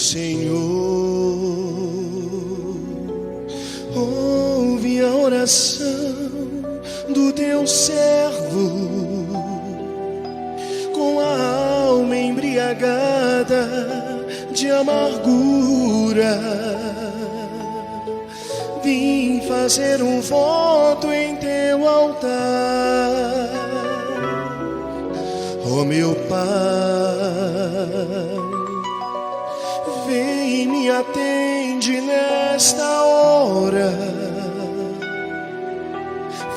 Senhor, ouve a oração do teu servo, com a alma embriagada de amargura. Vim fazer um voto em teu altar, ó meu Pai. Vem e me atende nesta hora.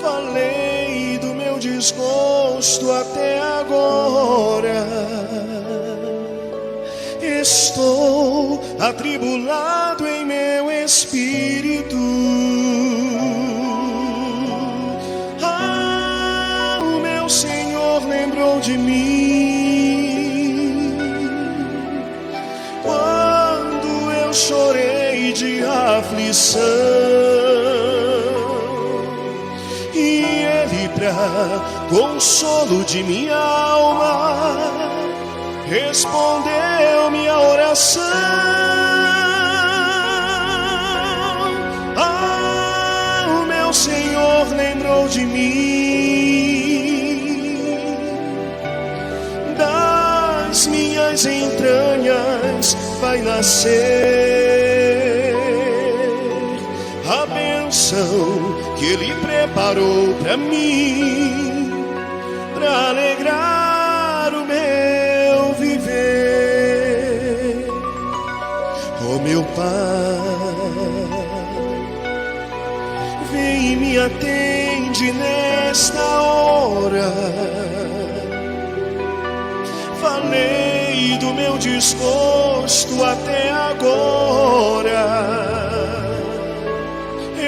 Falei do meu desgosto até agora. Estou atribulado em meu espírito. Ah, o meu Senhor lembrou de mim quando eu chorei de aflição, e Ele, pra consolo de minha alma, respondeu minha oração. Ah, o meu Senhor lembrou de mim. Das minhas entranhas vai nascer a bênção que Ele preparou pra mim, pra alegrar o meu viver. Oh meu Pai, vem e me atende nesta hora. Falei do meu desgosto até agora.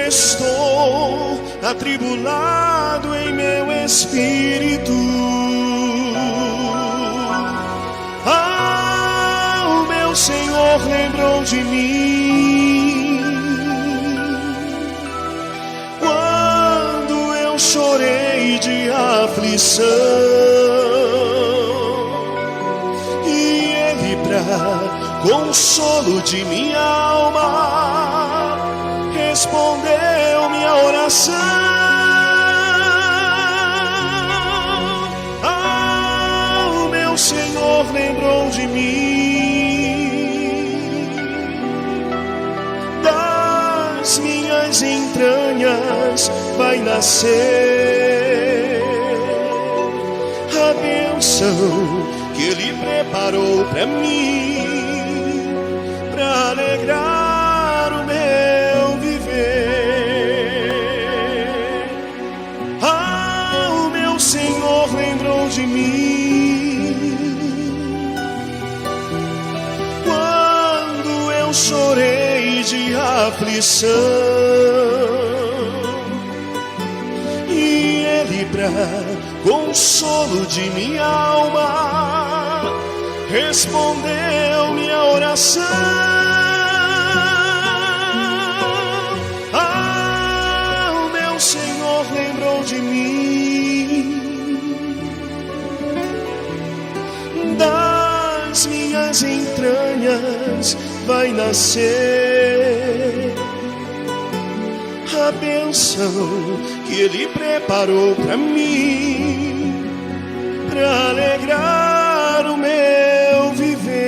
Estou atribulado em meu espírito. Ah, o meu Senhor lembrou de mim quando eu chorei de aflição, e Ele, pra consolo de minha alma, respondeu minha oração. Ah, o meu Senhor lembrou de mim. Das minhas entranhas vai nascer a bênção que Ele preparou pra mim, pra alegrar o meu viver. Ah, o meu Senhor lembrou de mim quando eu chorei de aflição, e Ele, pra consolo de minha alma, respondeu minha oração. Ah, o meu Senhor lembrou de mim. Das minhas entranhas vai nascer a bênção que Ele preparou pra mim, pra alegrar o meu viver.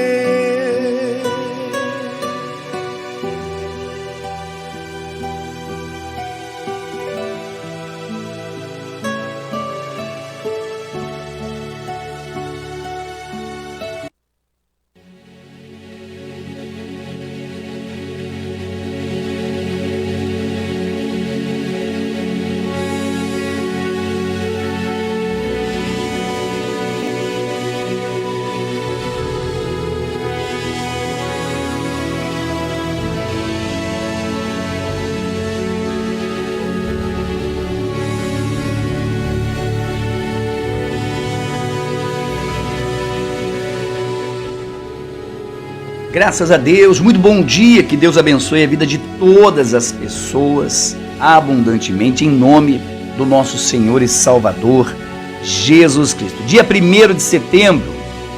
Graças a Deus, muito bom dia, que Deus abençoe a vida de todas as pessoas abundantemente, em nome do nosso Senhor e Salvador, Jesus Cristo. Dia 1º de setembro,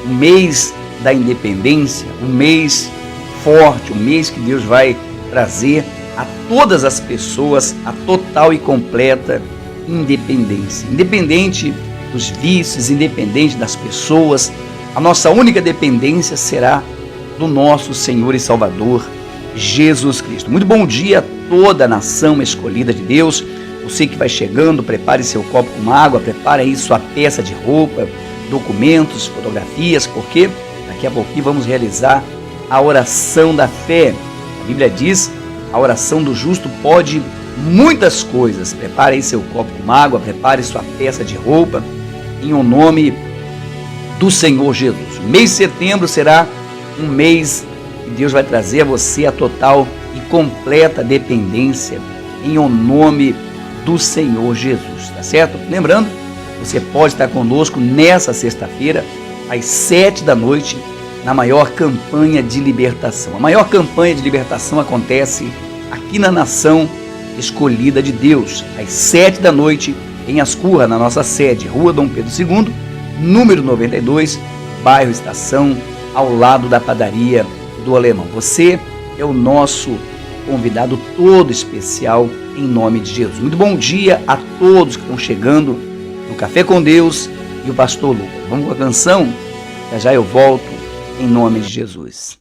o mês da independência, o mês forte, um mês que Deus vai trazer a todas as pessoas a total e completa independência. Independente dos vícios, independente das pessoas, a nossa única dependência será do nosso Senhor e Salvador, Jesus Cristo. Muito bom dia a toda a nação escolhida de Deus. Você que vai chegando, prepare seu copo com água, prepare aí sua peça de roupa, documentos, fotografias, porque daqui a pouquinho vamos realizar a oração da fé. A Bíblia diz: a oração do justo pode muitas coisas. Prepare aí seu copo com água, prepare sua peça de roupa, em o nome do Senhor Jesus. O mês de setembro será um mês que Deus vai trazer a você a total e completa dependência, em o nome do Senhor Jesus, tá certo? Lembrando, você pode estar conosco nessa sexta-feira, às 7 da noite, na maior campanha de libertação. A maior campanha de libertação acontece aqui na nação escolhida de Deus, às 7 da noite, em Ascurra, na nossa sede, Rua Dom Pedro II, número 92, bairro Estação, ao lado da padaria do Alemão. Você é o nosso convidado todo especial, em nome de Jesus. Muito bom dia a todos que estão chegando no Café com Deus e o Pastor Lucas. Vamos com a canção? Já eu volto, em nome de Jesus.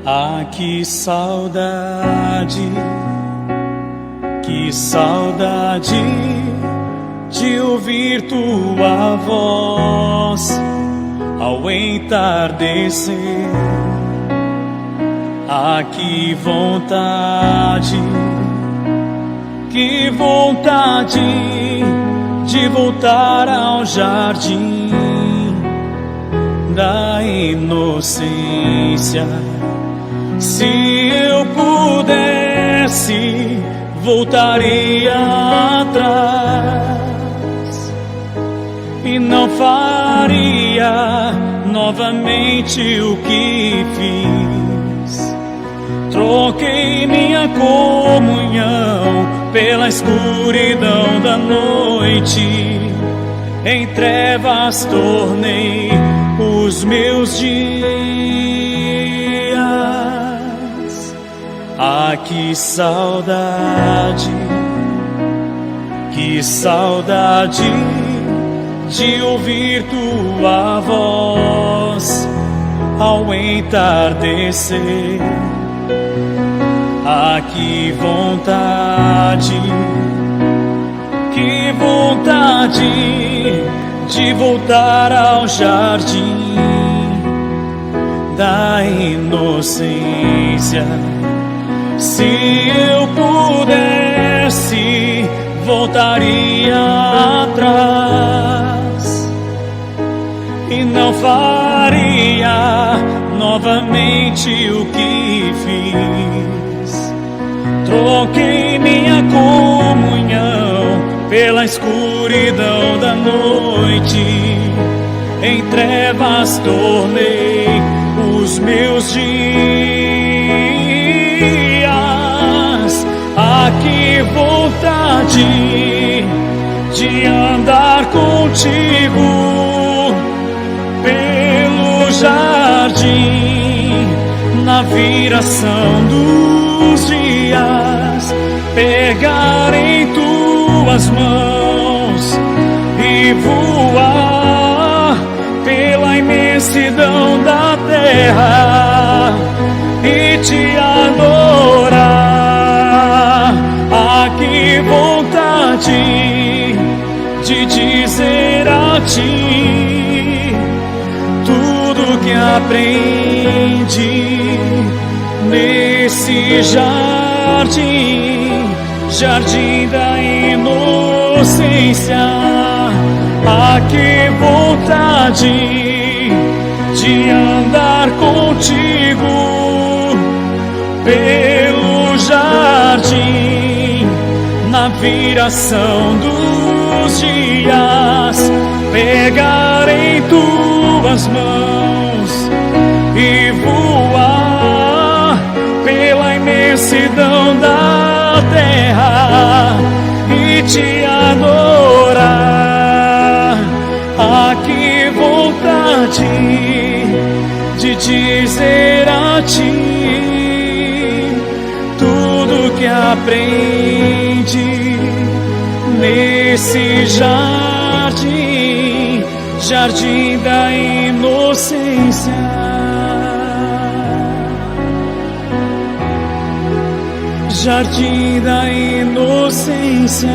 Ah, que saudade de ouvir tua voz ao entardecer. Ah, que vontade de voltar ao jardim da inocência. Se eu pudesse, voltaria atrás e não faria novamente o que fiz. Troquei minha comunhão pela escuridão da noite, em trevas tornei os meus dias. Ah, que saudade de ouvir tua voz ao entardecer. Ah, que vontade de voltar ao jardim da inocência. Se eu pudesse, voltaria atrás e não faria novamente o que fiz. Troquei minha comunhão pela escuridão da noite, em trevas tornei os meus dias. Ah, que vontade de andar contigo pelo jardim, na viração dos dias, pegar em tuas mãos e voar pela imensidão da terra e te adorar. Ah, que vontade de dizer a ti tudo que aprendi nesse jardim da inocência. Ah, que vontade de andar contigo pelo jardim, na viração dos dias, pegar em tuas mãos e voar pela imensidão da terra e vontade de dizer a ti tudo que aprendi nesse jardim, jardim da inocência, jardim da inocência.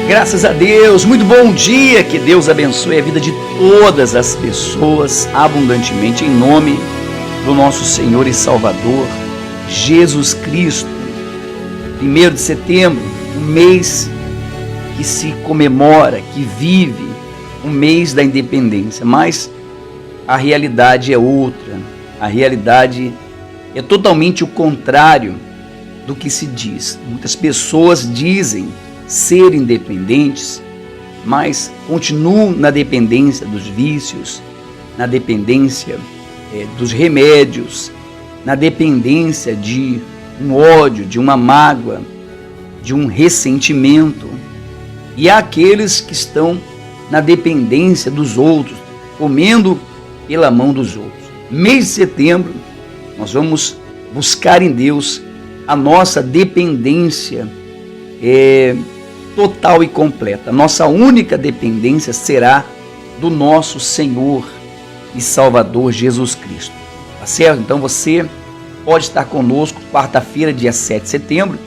Graças a Deus, muito bom dia, que Deus abençoe a vida de todas as pessoas abundantemente, em nome do nosso Senhor e Salvador, Jesus Cristo. 1º de setembro, um mês que se comemora, que vive o mês da independência, mas a realidade é outra, a realidade é totalmente o contrário do que se diz. Muitas pessoas dizem ser independentes, mas continuam na dependência dos vícios, na dependência dos remédios, na dependência de um ódio, de uma mágoa, de um ressentimento. E há aqueles que estão na dependência dos outros, comendo pela mão dos outros. Mês de setembro, nós vamos buscar em Deus a nossa dependência total e completa. Nossa única dependência será do nosso Senhor e Salvador Jesus Cristo. Tá certo? Então você pode estar conosco quarta-feira, dia 7 de setembro.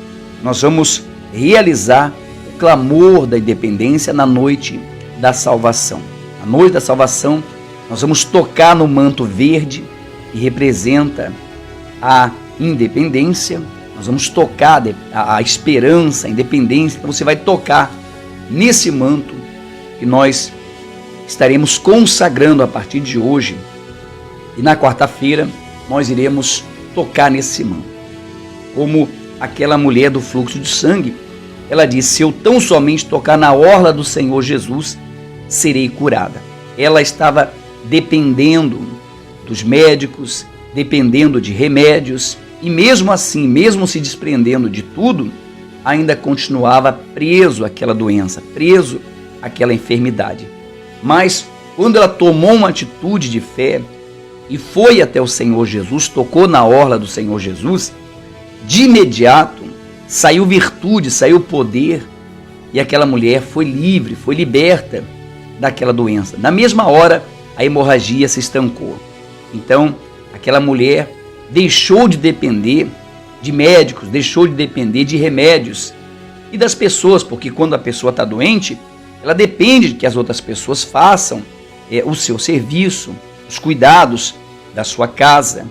Nós vamos realizar o clamor da independência na noite da salvação. Na noite da salvação, nós vamos tocar no manto verde, que representa a independência. Nós vamos tocar a esperança, a independência. Então você vai tocar nesse manto que nós estaremos consagrando a partir de hoje. E na quarta-feira nós iremos tocar nesse manto. Como aquela mulher do fluxo de sangue, ela disse: se eu tão somente tocar na orla do Senhor Jesus, serei curada. Ela estava dependendo dos médicos, dependendo de remédios, e mesmo assim, mesmo se desprendendo de tudo, ainda continuava preso àquela doença, preso àquela enfermidade. Mas quando ela tomou uma atitude de fé e foi até o Senhor Jesus, tocou na orla do Senhor Jesus, de imediato saiu virtude, saiu poder, e aquela mulher foi livre, foi liberta daquela doença. Na mesma hora, a hemorragia se estancou. Então, aquela mulher deixou de depender de médicos, deixou de depender de remédios e das pessoas, porque quando a pessoa está doente, ela depende de que as outras pessoas façam o seu serviço, os cuidados da sua casa.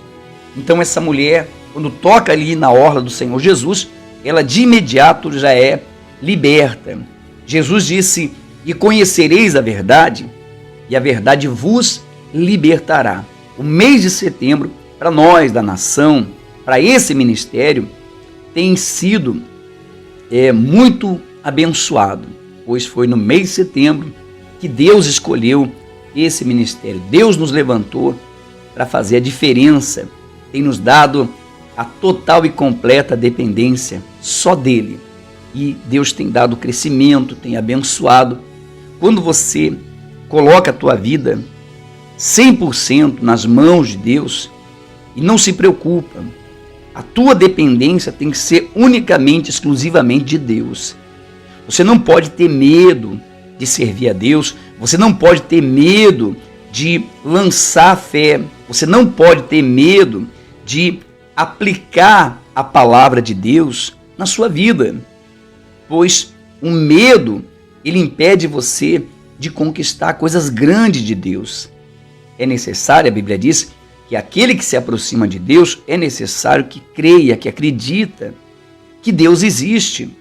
Então essa mulher, quando toca ali na orla do Senhor Jesus, ela de imediato já é liberta. Jesus disse: e conhecereis a verdade, e a verdade vos libertará. O mês de setembro, para nós da nação, para esse ministério, tem sido muito abençoado, pois foi no mês de setembro que Deus escolheu esse ministério. Deus nos levantou para fazer a diferença, tem nos dado a total e completa dependência só dele. E Deus tem dado crescimento, tem abençoado. Quando você coloca a tua vida 100% nas mãos de Deus, e não se preocupa, a tua dependência tem que ser unicamente, exclusivamente de Deus. Você não pode ter medo de servir a Deus, você não pode ter medo de lançar fé, você não pode ter medo de aplicar a palavra de Deus na sua vida, pois o medo, ele impede você de conquistar coisas grandes de Deus. É necessário, a Bíblia diz, que aquele que se aproxima de Deus é necessário que creia, que acredita que Deus existe.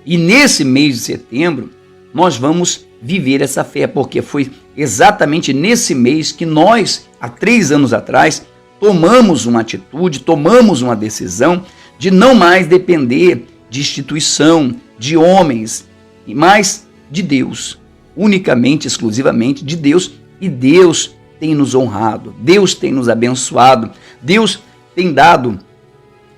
E nesse mês de setembro, nós vamos viver essa fé, porque foi exatamente nesse mês que nós, há 3 anos atrás, tomamos uma atitude, tomamos uma decisão de não mais depender de instituição, de homens, mas de Deus, unicamente, exclusivamente de Deus, e Deus tem nos honrado, Deus tem nos abençoado, Deus tem dado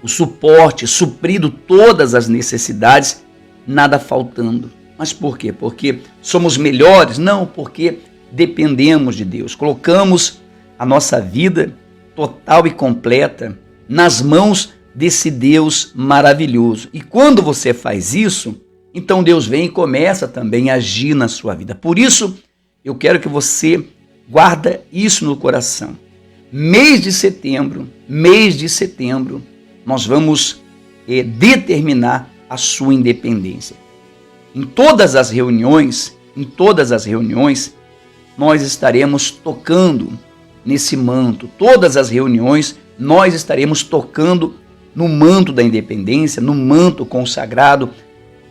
o suporte, suprido todas as necessidades, nada faltando. Mas por quê? Porque somos melhores? Não, porque dependemos de Deus. Colocamos a nossa vida total e completa nas mãos desse Deus maravilhoso. E quando você faz isso, então Deus vem e começa também a agir na sua vida. Por isso, eu quero que você guarda isso no coração. Mês de setembro, nós vamos determinar a sua independência. Em todas as reuniões, nós estaremos tocando nesse manto. Todas as reuniões, nós estaremos tocando no manto da independência, no manto consagrado,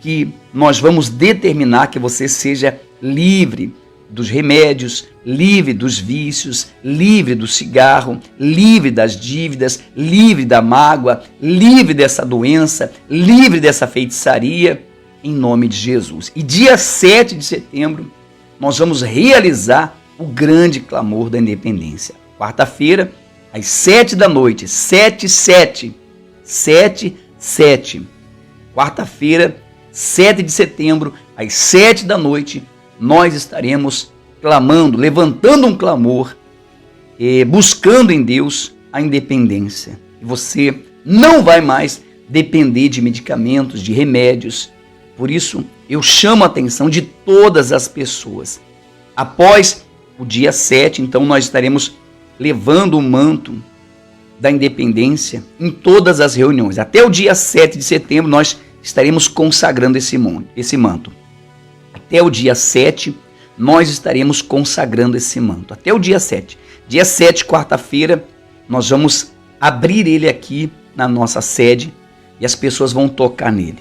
que nós vamos determinar que você seja livre dos remédios, livre dos vícios, livre do cigarro, livre das dívidas, livre da mágoa, livre dessa doença, livre dessa feitiçaria, em nome de Jesus. E dia 7 de setembro, nós vamos realizar o grande clamor da independência. Quarta-feira, às 7 da noite, 7. Quarta-feira, 7 de setembro, às 7 da noite, nós estaremos clamando, levantando um clamor, buscando em Deus a independência. E você não vai mais depender de medicamentos, de remédios. Por isso, eu chamo a atenção de todas as pessoas. Após o dia 7, então, nós estaremos levando o manto da independência em todas as reuniões. Até o dia 7 de setembro, nós estaremos consagrando esse manto. Até o dia 7, nós estaremos consagrando esse manto. Até o dia 7. Dia 7, quarta-feira, nós vamos abrir ele aqui na nossa sede e as pessoas vão tocar nele.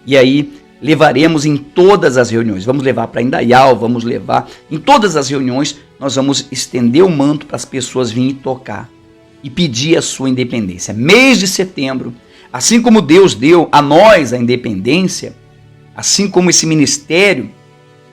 E aí, levaremos em todas as reuniões. Vamos levar para Indaial, vamos levar em todas as reuniões. Nós vamos estender o manto para as pessoas virem tocar e pedir a sua independência. Mês de setembro, assim como Deus deu a nós a independência, assim como esse ministério,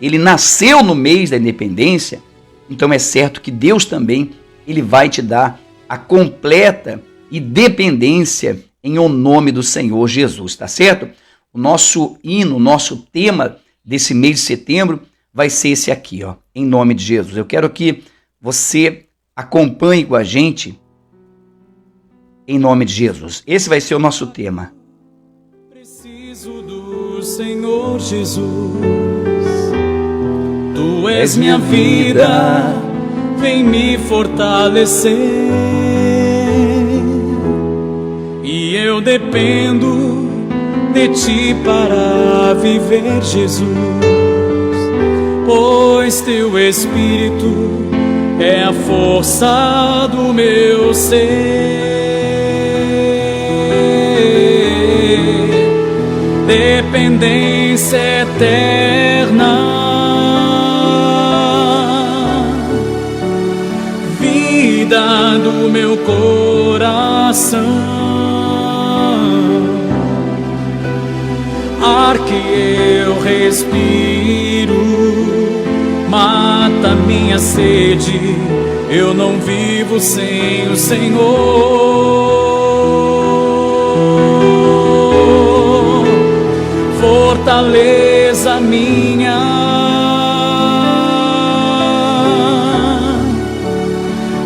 ele nasceu no mês da independência, então é certo que Deus também, ele vai te dar a completa independência em o nome do Senhor Jesus, tá certo? O nosso hino, o nosso tema desse mês de setembro vai ser esse aqui, ó, em nome de Jesus. Eu quero que você acompanhe com a gente, em nome de Jesus. Esse vai ser o nosso tema. Preciso do Senhor Jesus, Tu és minha vida, vem me fortalecer. E eu dependo de Ti para viver, Jesus, pois Teu Espírito é a força do meu ser. Dependência eterna, vida do meu coração, ar que eu respiro, mata minha sede, eu não vivo sem o Senhor. Fortaleza minha,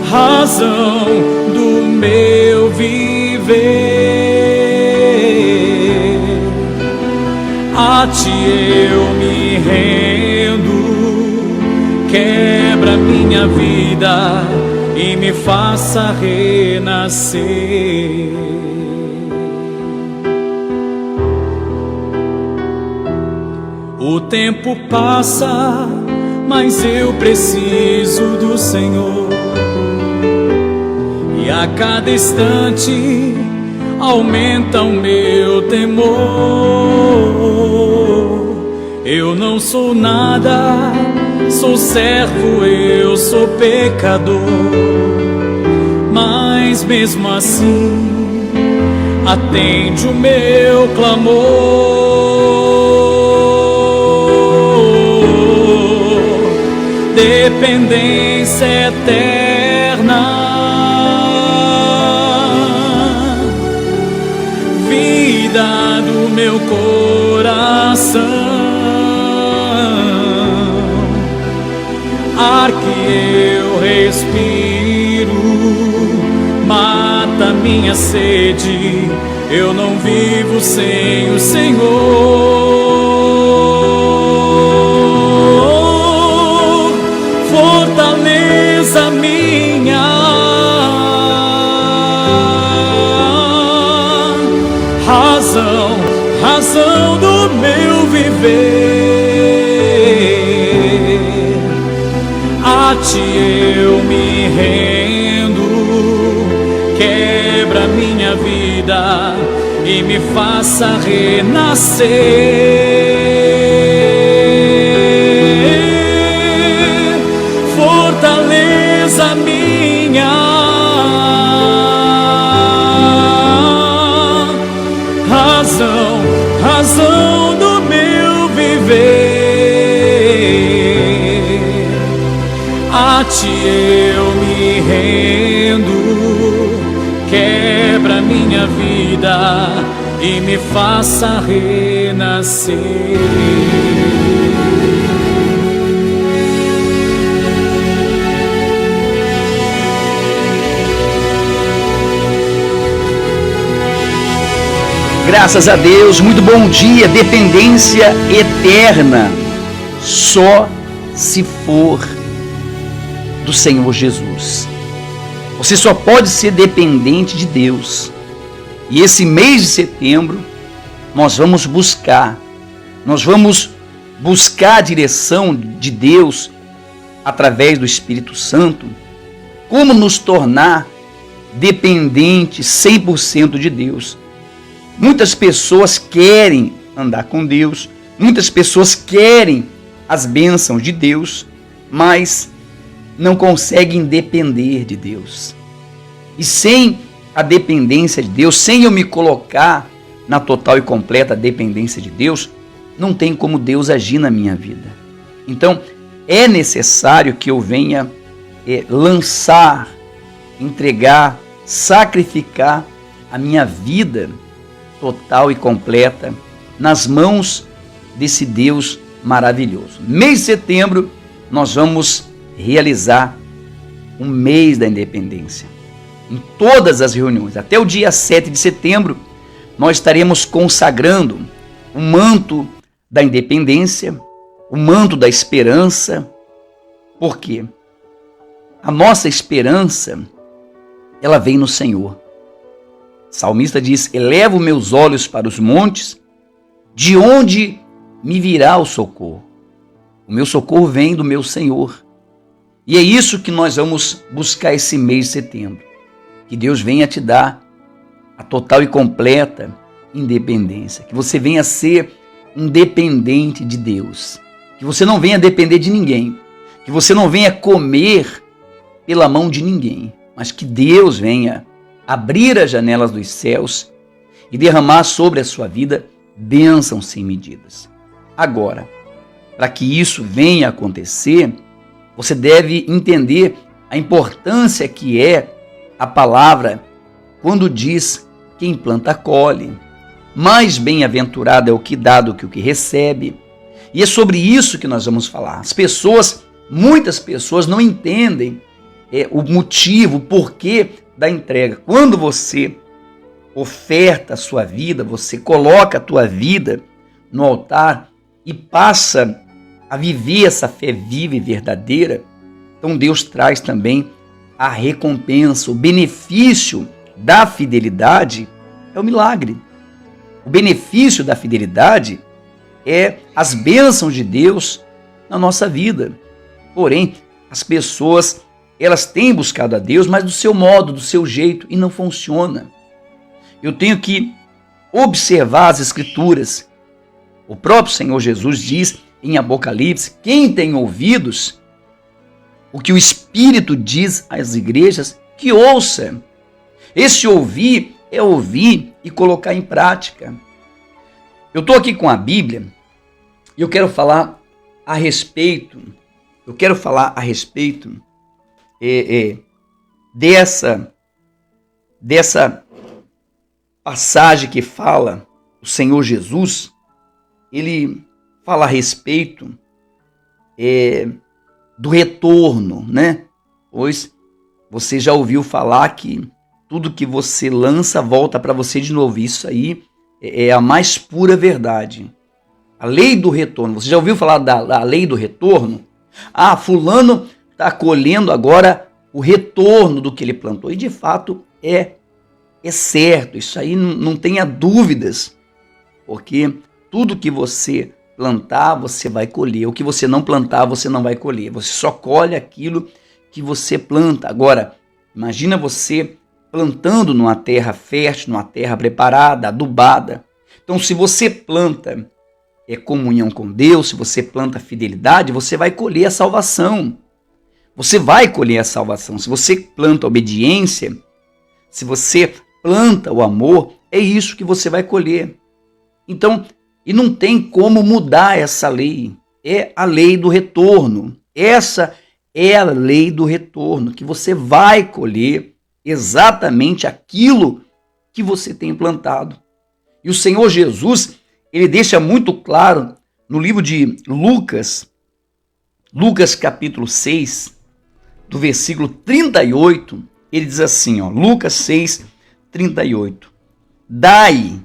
razão do meu viver, a Ti eu me rendo, quebra minha vida e me faça renascer. O tempo passa, mas eu preciso do Senhor. E a cada instante aumenta o meu temor. Eu não sou nada, sou servo, eu sou pecador. Mas mesmo assim, atende o meu clamor. Dependência eterna, vida do meu coração. Ar que eu respiro mata minha sede, eu não vivo sem o Senhor. Fortaleza minha, razão do meu viver. A ti eu me rendo, quebra minha vida e me faça renascer. Fortaleza minha, razão do meu viver. A ti eu me rendo, quebra minha vida e me faça renascer. Graças a Deus, muito bom dia. Dependência eterna só se for do Senhor Jesus. Você só pode ser dependente de Deus. E esse mês de setembro nós vamos buscar a direção de Deus através do Espírito Santo, como nos tornar dependentes 100% de Deus. Muitas pessoas querem andar com Deus, muitas pessoas querem as bênçãos de Deus, mas não conseguem depender de Deus. E sem a dependência de Deus, sem eu me colocar na total e completa dependência de Deus, não tem como Deus agir na minha vida. Então, é necessário que eu venha lançar, entregar, sacrificar a minha vida total e completa nas mãos desse Deus maravilhoso. Mês de setembro, nós vamos realizar um mês da independência. Em todas as reuniões, até o dia 7 de setembro, nós estaremos consagrando o manto da independência, o manto da esperança. Por quê? A nossa esperança, ela vem no Senhor. O salmista diz: elevo meus olhos para os montes, de onde me virá o socorro? O meu socorro vem do meu Senhor. E é isso que nós vamos buscar esse mês de setembro. Que Deus venha te dar a total e completa independência. Que você venha ser um dependente de Deus. Que você não venha depender de ninguém. Que você não venha comer pela mão de ninguém. Mas que Deus venha abrir as janelas dos céus e derramar sobre a sua vida bênçãos sem medidas. Agora, para que isso venha a acontecer, você deve entender a importância que é a palavra quando diz: quem planta colhe, mais bem-aventurado é o que dá do que o que recebe. E é sobre isso que nós vamos falar. Muitas pessoas não entendem o motivo, o porquê da entrega. Quando você oferta a sua vida, você coloca a tua vida no altar e passa a viver essa fé viva e verdadeira, então Deus traz também a recompensa, o benefício da fidelidade é o milagre. O benefício da fidelidade é as bênçãos de Deus na nossa vida. Porém, as pessoas, elas têm buscado a Deus, mas do seu modo, do seu jeito, e não funciona. Eu tenho que observar as Escrituras. O próprio Senhor Jesus diz em Apocalipse: quem tem ouvidos, o que o Espírito diz às igrejas, que ouça. Esse ouvir é ouvir e colocar em prática. Eu estou aqui com a Bíblia e eu quero falar a respeito dessa passagem que fala o Senhor Jesus, ele fala a respeito do retorno, né? Pois você já ouviu falar que tudo que você lança volta para você de novo. Isso aí é a mais pura verdade. A lei do retorno. Você já ouviu falar da lei do retorno? Ah, fulano está colhendo agora o retorno do que ele plantou. E de fato é certo. Isso aí não tenha dúvidas. Porque tudo que você plantar, você vai colher. O que você não plantar, você não vai colher. Você só colhe aquilo que você planta. Agora, imagina você plantando numa terra fértil, numa terra preparada, adubada. Então, se você planta comunhão com Deus, se você planta fidelidade, você vai colher a salvação. Você vai colher a salvação. Se você planta obediência, se você planta o amor, é isso que você vai colher. Então, e não tem como mudar essa lei. É a lei do retorno. Essa é a lei do retorno, que você vai colher exatamente aquilo que você tem plantado. E o Senhor Jesus, ele deixa muito claro no livro de Lucas capítulo 6, do versículo 38, ele diz assim, Lucas 6, 38. Dai,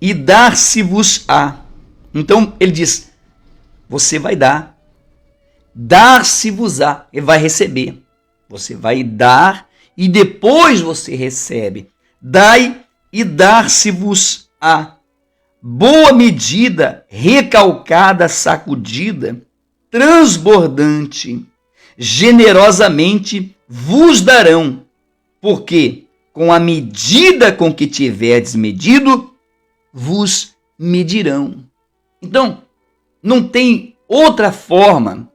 e dar-se-vos-á. Então, ele diz, você vai dar, dar-se-vos-á, ele vai receber. Você vai dar e depois você recebe. Dai e dar-se-vos-á. Boa medida, recalcada, sacudida, transbordante, generosamente vos darão, porque com a medida com que tiverdes medido, vos medirão. Então, não tem outra forma.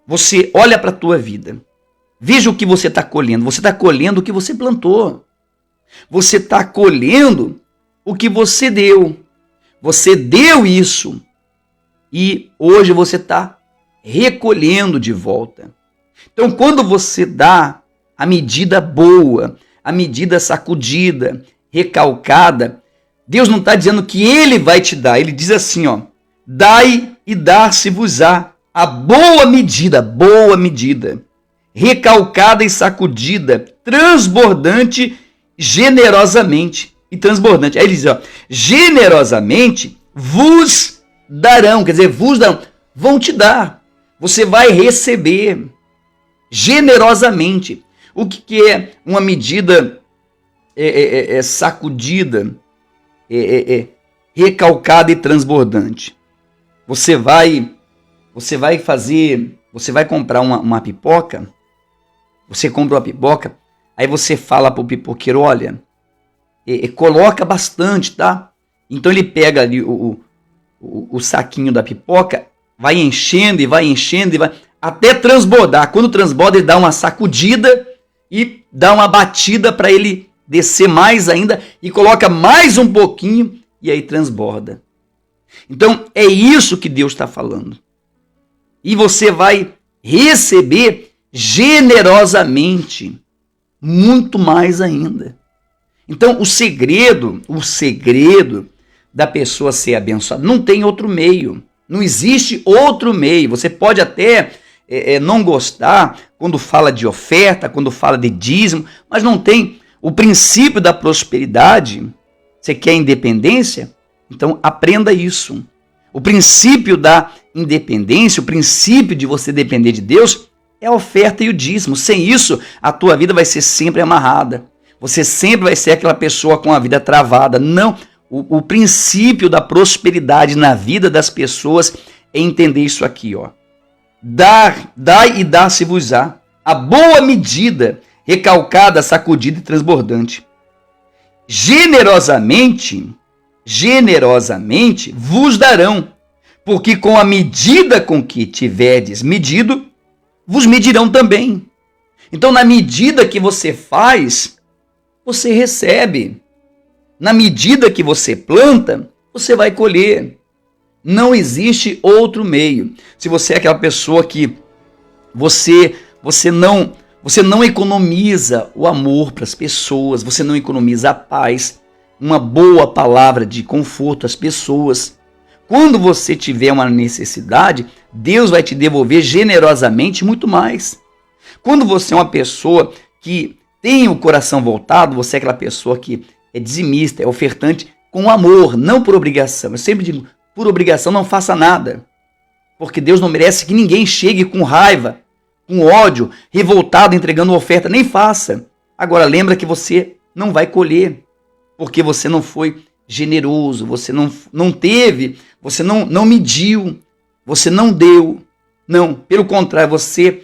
Você olha para a tua vida. Veja o que você está colhendo. Você está colhendo o que você plantou. Você está colhendo o que você deu. Você deu isso. E hoje você está recolhendo de volta. Então, quando você dá a medida boa, a medida sacudida, recalcada, Deus não está dizendo que Ele vai te dar. Ele diz assim, dai e dar-se-vos-á. A boa medida, recalcada e sacudida, transbordante, generosamente e transbordante. Aí ele diz, generosamente vos darão, quer dizer, vos darão, vão te dar, você vai receber generosamente. O que é uma medida sacudida, recalcada e transbordante? Você vai comprar uma pipoca, você compra uma pipoca, aí você fala pro pipoqueiro, olha, coloca bastante, tá? Então ele pega ali o saquinho da pipoca, vai enchendo e vai até transbordar. Quando transborda, ele dá uma sacudida e dá uma batida para ele descer mais ainda e coloca mais um pouquinho e aí transborda. Então é isso que Deus está falando. E você vai receber generosamente, muito mais ainda. Então o segredo da pessoa ser abençoada, não tem outro meio. Não existe outro meio. Você pode até não gostar quando fala de oferta, quando fala de dízimo, mas não tem. O princípio da prosperidade, você quer independência? Então aprenda isso. O princípio da independência, o princípio de você depender de Deus é a oferta e o dízimo. Sem isso, a tua vida vai ser sempre amarrada. Você sempre vai ser aquela pessoa com a vida travada. Não. O princípio da prosperidade na vida das pessoas é entender isso aqui, Dai e dar-se-vos-á. A boa medida, recalcada, sacudida e transbordante. Generosamente vos darão, porque com a medida com que tiverdes medido, vos medirão também. Então, na medida que você faz, você recebe. Na medida que você planta, você vai colher. Não existe outro meio. Se você é aquela pessoa que você não economiza o amor para as pessoas, você não economiza a paz, uma boa palavra de conforto às pessoas. Quando você tiver uma necessidade, Deus vai te devolver generosamente muito mais. Quando você é uma pessoa que tem o coração voltado, você é aquela pessoa que é dizimista, é ofertante com amor, não por obrigação. Eu sempre digo, por obrigação não faça nada, porque Deus não merece que ninguém chegue com raiva, com ódio, revoltado, entregando uma oferta, nem faça. Agora lembra que você não vai colher, porque você não foi generoso, você não teve, você não mediu, você não deu. Não, pelo contrário, você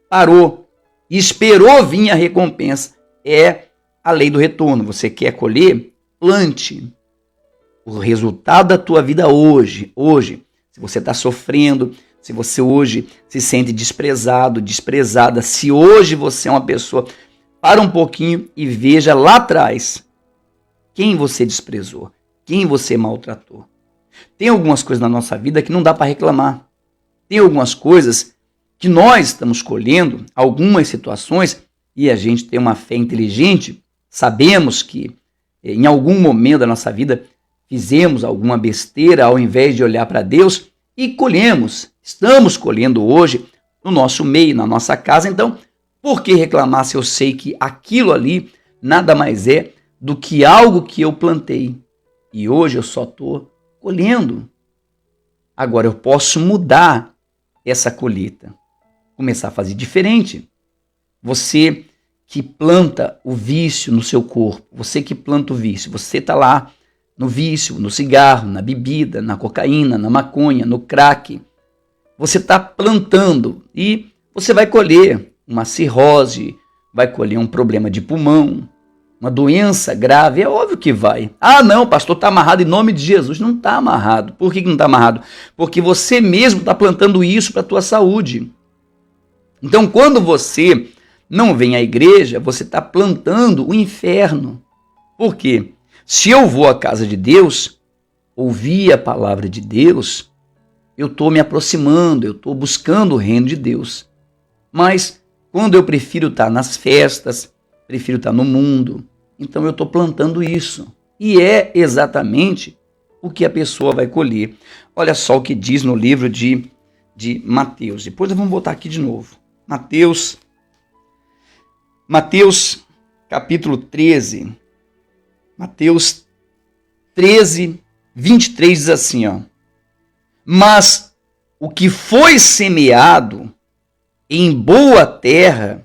parou e esperou vir a recompensa. É a lei do retorno. Você quer colher? Plante. O resultado da tua vida hoje, se você está sofrendo, se você hoje se sente desprezado, desprezada, se hoje você é uma pessoa, para um pouquinho e veja lá atrás quem você desprezou, quem você maltratou. Tem algumas coisas na nossa vida que não dá para reclamar. Tem algumas coisas que nós estamos colhendo, algumas situações, e a gente tem uma fé inteligente, sabemos que em algum momento da nossa vida fizemos alguma besteira ao invés de olhar para Deus e colhemos. Estamos colhendo hoje no nosso meio, na nossa casa. Então, por que reclamar se eu sei que aquilo ali nada mais é do que algo que eu plantei? E hoje eu só estou colhendo. Agora eu posso mudar essa colheita, começar a fazer diferente. Você que planta o vício no seu corpo, você que planta o vício, você está lá no vício, no cigarro, na bebida, na cocaína, na maconha, no crack. Você está plantando e você vai colher uma cirrose, vai colher um problema de pulmão, uma doença grave, é óbvio que vai. Ah não, pastor, está amarrado em nome de Jesus. Não está amarrado. Por que não está amarrado? Porque você mesmo está plantando isso para a tua saúde. Então quando você não vem à igreja, você está plantando o inferno. Por quê? Se eu vou à casa de Deus, ouvir a palavra de Deus, eu estou me aproximando, eu estou buscando o reino de Deus. Mas quando eu prefiro estar nas festas, prefiro estar no mundo, então eu estou plantando isso. E é exatamente o que a pessoa vai colher. Olha só o que diz no livro de Mateus. Depois vamos voltar aqui de novo. Mateus capítulo 13. Mateus 13, 23 diz assim, ó. Mas o que foi semeado em boa terra,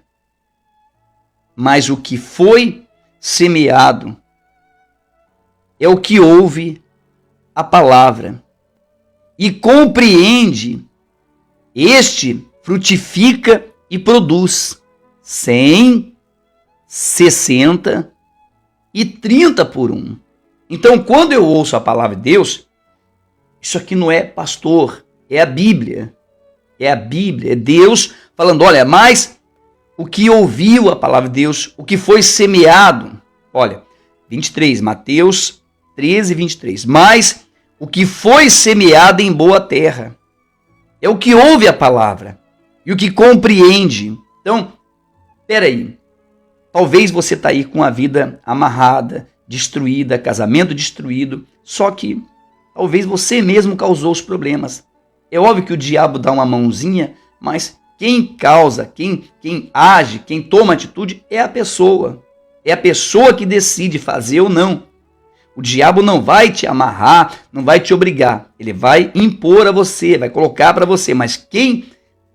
mas o que foi semeado é o que ouve a palavra e compreende, este frutifica e produz 100, 60 e 30 por um. Então, quando eu ouço a palavra de Deus, isso aqui não é pastor, é a Bíblia. É a Bíblia, é Deus falando, olha, mas o que ouviu a palavra de Deus, o que foi semeado, olha, 23, Mateus 13, 23, mas o que foi semeado em boa terra, é o que ouve a palavra e o que compreende. Então, peraí, talvez você está aí com a vida amarrada, destruída, casamento destruído, só que talvez você mesmo causou os problemas. É óbvio que o diabo dá uma mãozinha, mas quem causa, quem age, quem toma atitude é a pessoa. É a pessoa que decide fazer ou não. O diabo não vai te amarrar, não vai te obrigar. Ele vai impor a você, vai colocar para você. Mas quem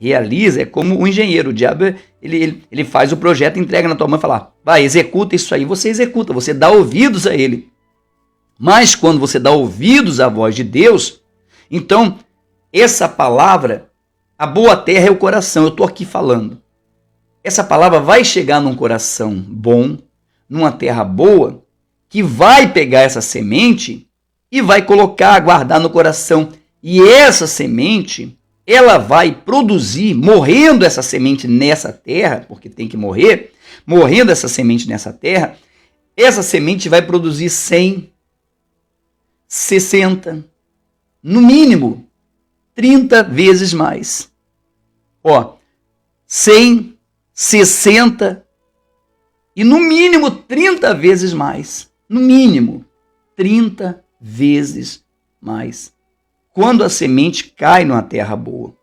realiza é como o engenheiro. O diabo, ele faz o projeto, entrega na tua mão e fala, vai, executa isso aí. Você executa, você dá ouvidos a ele. Mas quando você dá ouvidos à voz de Deus, então essa palavra, a boa terra é o coração. Eu estou aqui falando. Essa palavra vai chegar num coração bom, numa terra boa, que vai pegar essa semente e vai colocar, guardar no coração. E essa semente, ela vai produzir, morrendo essa semente nessa terra, porque tem que morrer, morrendo essa semente nessa terra, essa semente vai produzir 100, 60, no mínimo 30 vezes mais. Ó, 100, 60 e no mínimo 30 vezes mais. No mínimo. 30 vezes mais. Quando a semente cai numa terra boa.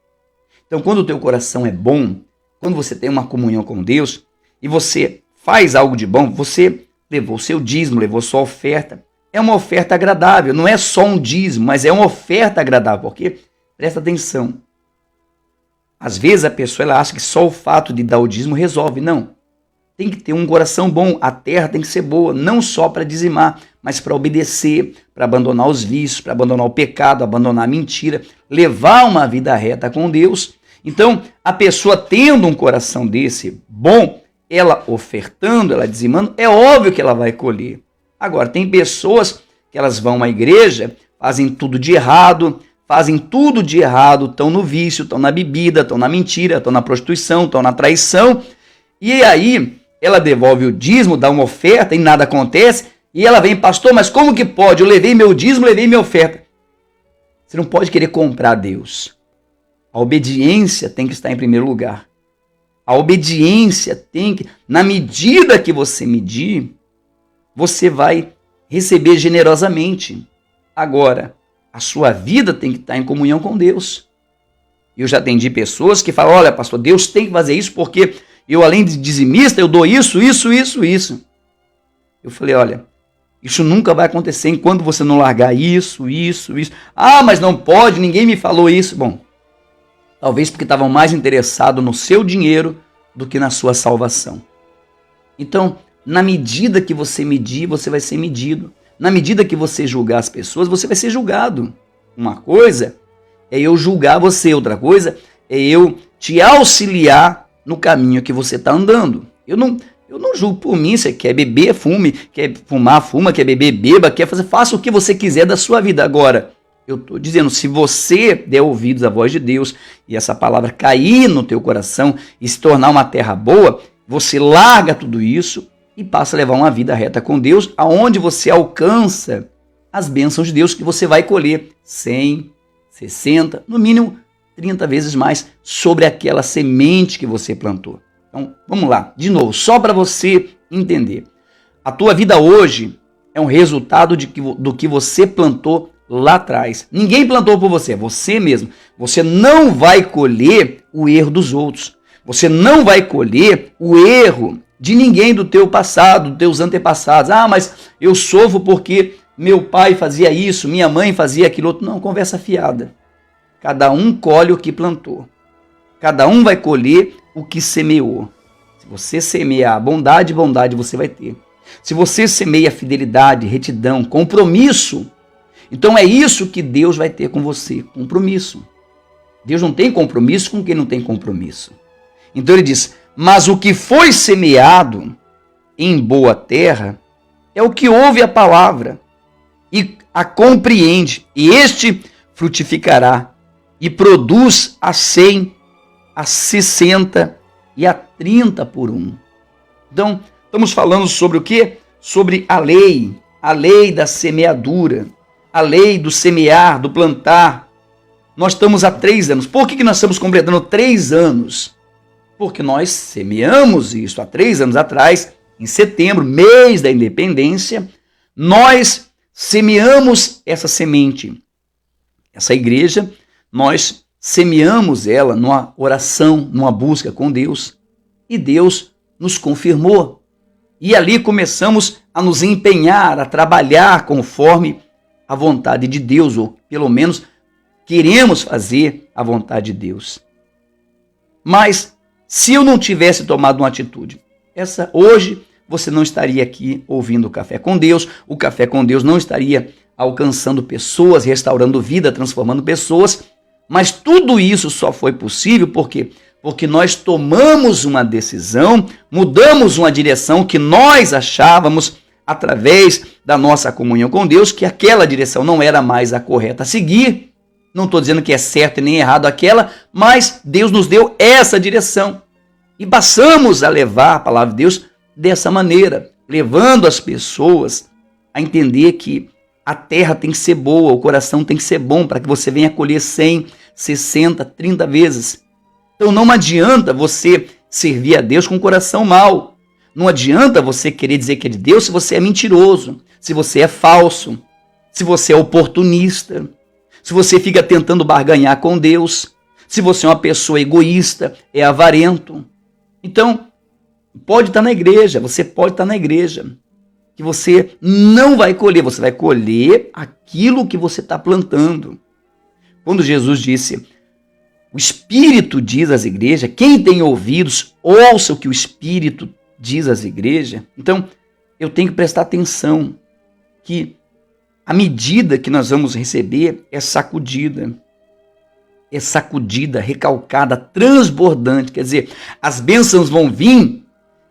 Então, quando o teu coração é bom, quando você tem uma comunhão com Deus e você faz algo de bom, você levou seu dízimo, levou sua oferta. É uma oferta agradável, não é só um dízimo, mas é uma oferta agradável, porque, presta atenção, às vezes a pessoa ela acha que só o fato de dar o dízimo resolve. Não, tem que ter um coração bom, a terra tem que ser boa, não só para dizimar, mas para obedecer, para abandonar os vícios, para abandonar o pecado, abandonar a mentira, levar uma vida reta com Deus. Então, a pessoa tendo um coração desse bom, ela ofertando, ela dizimando, é óbvio que ela vai colher. Agora, tem pessoas que elas vão à igreja, fazem tudo de errado, estão no vício, estão na bebida, estão na mentira, estão na prostituição, estão na traição, e aí ela devolve o dízimo, dá uma oferta e nada acontece, e ela vem, pastor, mas como que pode? Eu levei meu dízimo, levei minha oferta. Você não pode querer comprar Deus. A obediência tem que estar em primeiro lugar. A obediência tem que, na medida que você medir, você vai receber generosamente. Agora, a sua vida tem que estar em comunhão com Deus. Eu já atendi pessoas que falam, olha, pastor, Deus tem que fazer isso porque eu, além de dizimista, eu dou isso. Eu falei, olha, isso nunca vai acontecer enquanto você não largar isso. Ah, mas não pode, ninguém me falou isso. Bom, talvez porque estavam mais interessados no seu dinheiro do que na sua salvação. Então, na medida que você medir, você vai ser medido. Na medida que você julgar as pessoas, você vai ser julgado. Uma coisa é eu julgar você, outra coisa é eu te auxiliar no caminho que você está andando. Eu não julgo por mim. Você quer beber, fume, quer fumar, fuma, quer beber, beba, quer fazer, faça o que você quiser da sua vida. Agora, eu estou dizendo, se você der ouvidos à voz de Deus e essa palavra cair no teu coração e se tornar uma terra boa, você larga tudo isso e passa a levar uma vida reta com Deus, aonde você alcança as bênçãos de Deus que você vai colher 100, 60, no mínimo 30 vezes mais sobre aquela semente que você plantou. Então, vamos lá, de novo, só para você entender. A tua vida hoje é um resultado do que você plantou lá atrás. Ninguém plantou por você, é você mesmo. Você não vai colher o erro dos outros. Você não vai colher o erro de ninguém do teu passado, dos teus antepassados. Ah, mas eu sofro porque meu pai fazia isso, minha mãe fazia aquilo outro. Não, conversa fiada. Cada um colhe o que plantou. Cada um vai colher o que semeou. Se você semear bondade, bondade você vai ter. Se você semeia fidelidade, retidão, compromisso, então é isso que Deus vai ter com você, compromisso. Deus não tem compromisso com quem não tem compromisso. Então ele diz, mas o que foi semeado em boa terra é o que ouve a palavra e a compreende, e este frutificará e produz a 100, a 60 e a 30 por um. Então, estamos falando sobre o quê? Sobre a lei da semeadura, a lei do semear, do plantar. Nós estamos há 3 anos. Por que nós estamos completando 3 anos? Porque nós semeamos isso há 3 anos atrás, em setembro, mês da independência, nós semeamos essa semente. Essa igreja, nós semeamos ela numa oração, numa busca com Deus, e Deus nos confirmou. E ali começamos a nos empenhar, a trabalhar conforme a vontade de Deus, ou pelo menos queremos fazer a vontade de Deus. Mas se eu não tivesse tomado uma atitude, hoje você não estaria aqui ouvindo o Café com Deus, o Café com Deus não estaria alcançando pessoas, restaurando vida, transformando pessoas, mas tudo isso só foi possível porque nós tomamos uma decisão, mudamos uma direção que nós achávamos, através da nossa comunhão com Deus, que aquela direção não era mais a correta a seguir. Não estou dizendo que é certo e nem errado aquela, mas Deus nos deu essa direção. E passamos a levar a palavra de Deus dessa maneira, levando as pessoas a entender que a terra tem que ser boa, o coração tem que ser bom, para que você venha colher 100, 60, 30 vezes. Então não adianta você servir a Deus com o coração mau. Não adianta você querer dizer que é de Deus se você é mentiroso, se você é falso, se você é oportunista, se você fica tentando barganhar com Deus, se você é uma pessoa egoísta, é avarento. Então, pode estar na igreja, você pode estar na igreja, que você não vai colher, você vai colher aquilo que você está plantando. Quando Jesus disse, o Espírito diz às igrejas, quem tem ouvidos, ouça o que o Espírito diz às igrejas. Então, eu tenho que prestar atenção que a medida que nós vamos receber é sacudida, recalcada, transbordante. Quer dizer, as bênçãos vão vir,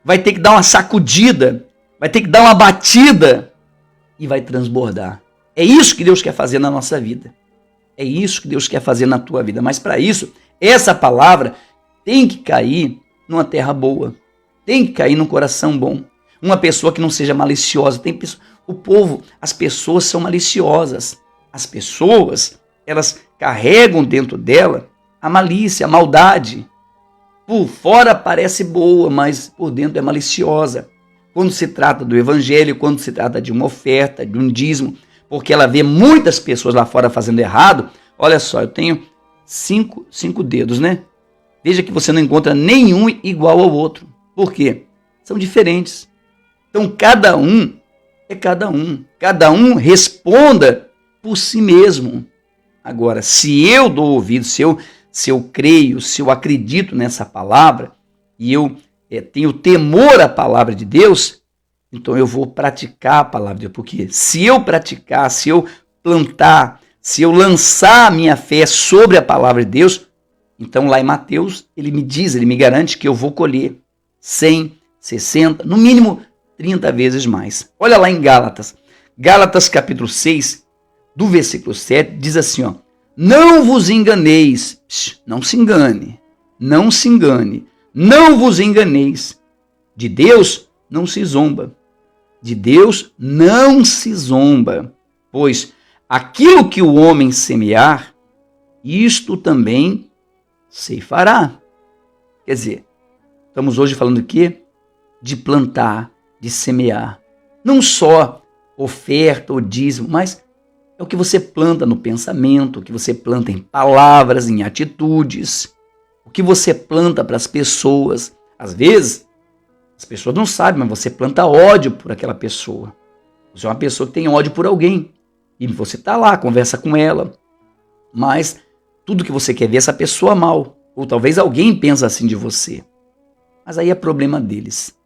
vai ter que dar uma sacudida, vai ter que dar uma batida e vai transbordar. É isso que Deus quer fazer na nossa vida. É isso que Deus quer fazer na tua vida. Mas para isso, essa palavra tem que cair numa terra boa. Tem que cair num coração bom. Uma pessoa que não seja maliciosa. O povo, as pessoas são maliciosas. As pessoas, elas carregam dentro dela a malícia, a maldade. Por fora parece boa, mas por dentro é maliciosa. Quando se trata do evangelho, quando se trata de uma oferta, de um dízimo, porque ela vê muitas pessoas lá fora fazendo errado. Olha só, eu tenho cinco dedos, né? Veja que você não encontra nenhum igual ao outro. Por quê? São diferentes. Então, cada um é cada um. Cada um responda por si mesmo. Agora, se eu dou ouvido, se eu creio, se eu acredito nessa palavra, e eu tenho temor à palavra de Deus, então eu vou praticar a palavra de Deus. Porque se eu praticar, se eu plantar, se eu lançar a minha fé sobre a palavra de Deus, então lá em Mateus, ele me garante que eu vou colher 100, 60, no mínimo 30 vezes mais. Olha lá em Gálatas. Gálatas capítulo 6, do versículo 7, diz assim, ó, não vos enganeis, não se engane, não se engane, não vos enganeis, de Deus não se zomba, de Deus não se zomba, pois aquilo que o homem semear, isto também ceifará. Quer dizer, estamos hoje falando de quê? De plantar, de semear. Não só oferta ou dízimo, mas é o que você planta no pensamento, o que você planta em palavras, em atitudes, o que você planta para as pessoas. Às vezes, as pessoas não sabem, mas você planta ódio por aquela pessoa. Você é uma pessoa que tem ódio por alguém. E você está lá, conversa com ela. Mas tudo que você quer ver é essa pessoa mal. Ou talvez alguém pensa assim de você. Mas aí é problema deles.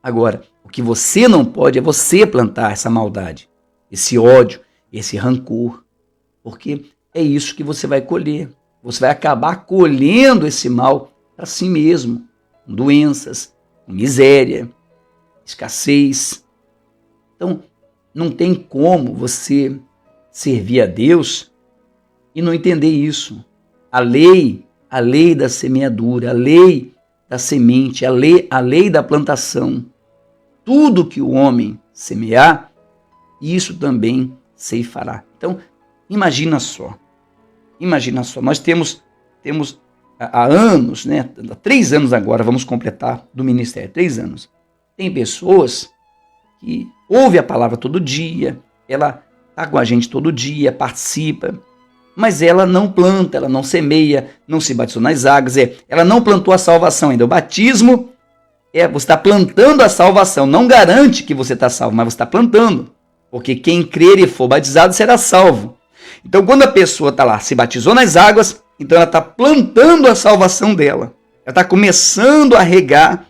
Agora, o que você não pode é você plantar essa maldade, esse ódio, esse rancor. Porque é isso que você vai colher. Você vai acabar colhendo esse mal para si mesmo. Com doenças, com miséria, escassez. Então, não tem como você servir a Deus e não entender isso. A lei da semeadura, a lei da semente, a lei da plantação. Tudo que o homem semear, isso também ceifará. Então, imagina só. Nós temos há anos, né? Há 3 anos agora, vamos completar do ministério, 3 anos. Tem pessoas que ouvem a palavra todo dia, ela está com a gente todo dia, participa, mas ela não planta, ela não semeia, não se batizou nas águas, ela não plantou a salvação ainda. O batismo, você está plantando a salvação, não garante que você está salvo, mas você está plantando, porque quem crer e for batizado será salvo. Então, quando a pessoa está lá, se batizou nas águas, então ela está plantando a salvação dela, ela está começando a regar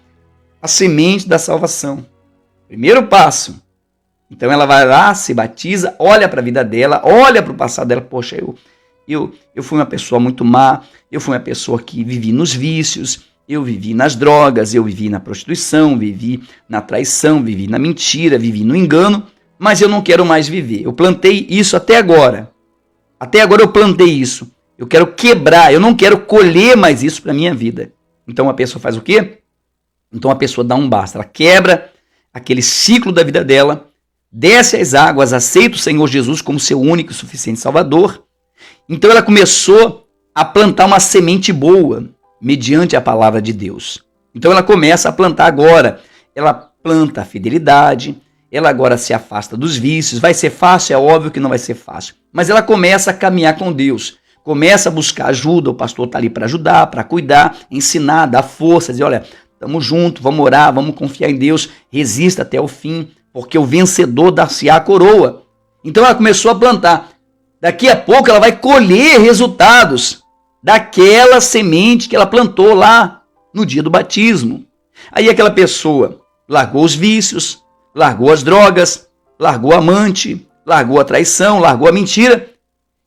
a semente da salvação. Primeiro passo. Então ela vai lá, se batiza, olha para a vida dela, olha para o passado dela. Poxa, eu fui uma pessoa muito má, eu fui uma pessoa que vivi nos vícios, eu vivi nas drogas, eu vivi na prostituição, vivi na traição, vivi na mentira, vivi no engano, mas eu não quero mais viver. Eu plantei isso até agora. Até agora eu plantei isso. Eu quero quebrar, eu não quero colher mais isso para a minha vida. Então a pessoa faz o quê? Então a pessoa dá um basta, ela quebra aquele ciclo da vida dela, desce às águas, aceita o Senhor Jesus como seu único e suficiente Salvador. Então ela começou a plantar uma semente boa, mediante a palavra de Deus. Então ela começa a plantar agora. Ela planta a fidelidade, ela agora se afasta dos vícios. Vai ser fácil? É óbvio que não vai ser fácil. Mas ela começa a caminhar com Deus, começa a buscar ajuda, o pastor está ali para ajudar, para cuidar, ensinar, dar força, dizer, olha, estamos juntos, vamos orar, vamos confiar em Deus, resista até o fim, porque o vencedor dar-se-á a coroa. Então ela começou a plantar. Daqui a pouco ela vai colher resultados daquela semente que ela plantou lá no dia do batismo. Aí aquela pessoa largou os vícios, largou as drogas, largou a amante, largou a traição, largou a mentira,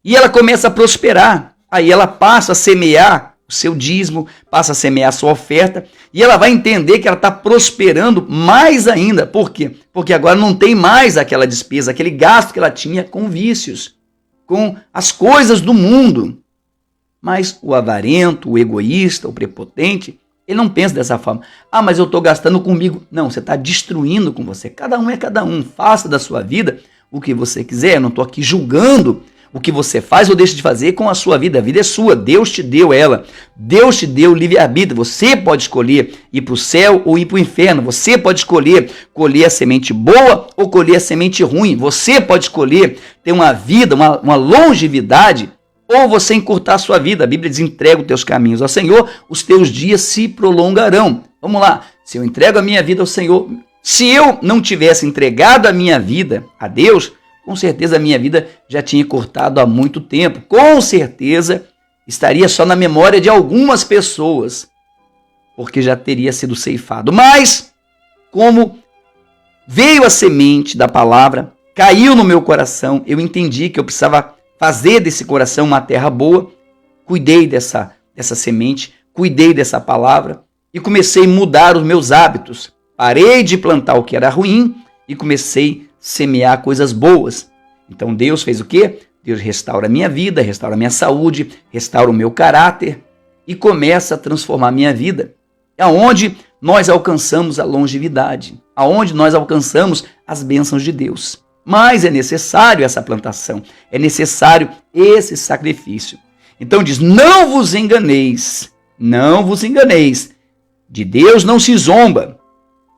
e ela começa a prosperar. Aí ela passa a semear o seu dízimo, passa a semear a sua oferta, e ela vai entender que ela está prosperando mais ainda. Por quê? Porque agora não tem mais aquela despesa, aquele gasto que ela tinha com vícios, com as coisas do mundo. Mas o avarento, o egoísta, o prepotente, ele não pensa dessa forma. Ah, mas eu estou gastando comigo. Não, você está destruindo com você. Cada um é cada um. Faça da sua vida o que você quiser. Eu não estou aqui julgando o que você faz ou deixa de fazer com a sua vida. A vida é sua. Deus te deu ela. Deus te deu livre-arbítrio. Você pode escolher ir para o céu ou ir para o inferno. Você pode escolher colher a semente boa ou colher a semente ruim. Você pode escolher ter uma vida, uma longevidade, ou você encurtar a sua vida. A Bíblia diz, entrega os teus caminhos ao Senhor, os teus dias se prolongarão. Vamos lá, se eu entrego a minha vida ao Senhor, se eu não tivesse entregado a minha vida a Deus, com certeza a minha vida já tinha cortado há muito tempo. Com certeza estaria só na memória de algumas pessoas, porque já teria sido ceifado. Mas, como veio a semente da palavra, caiu no meu coração, eu entendi que eu precisava fazer desse coração uma terra boa, cuidei dessa semente, cuidei dessa palavra e comecei a mudar os meus hábitos. Parei de plantar o que era ruim e comecei a semear coisas boas. Então Deus fez o quê? Deus restaura a minha vida, restaura a minha saúde, restaura o meu caráter e começa a transformar a minha vida. É onde nós alcançamos a longevidade, aonde nós alcançamos as bênçãos de Deus. Mas é necessário essa plantação, é necessário esse sacrifício. Então diz, não vos enganeis, de Deus não se zomba,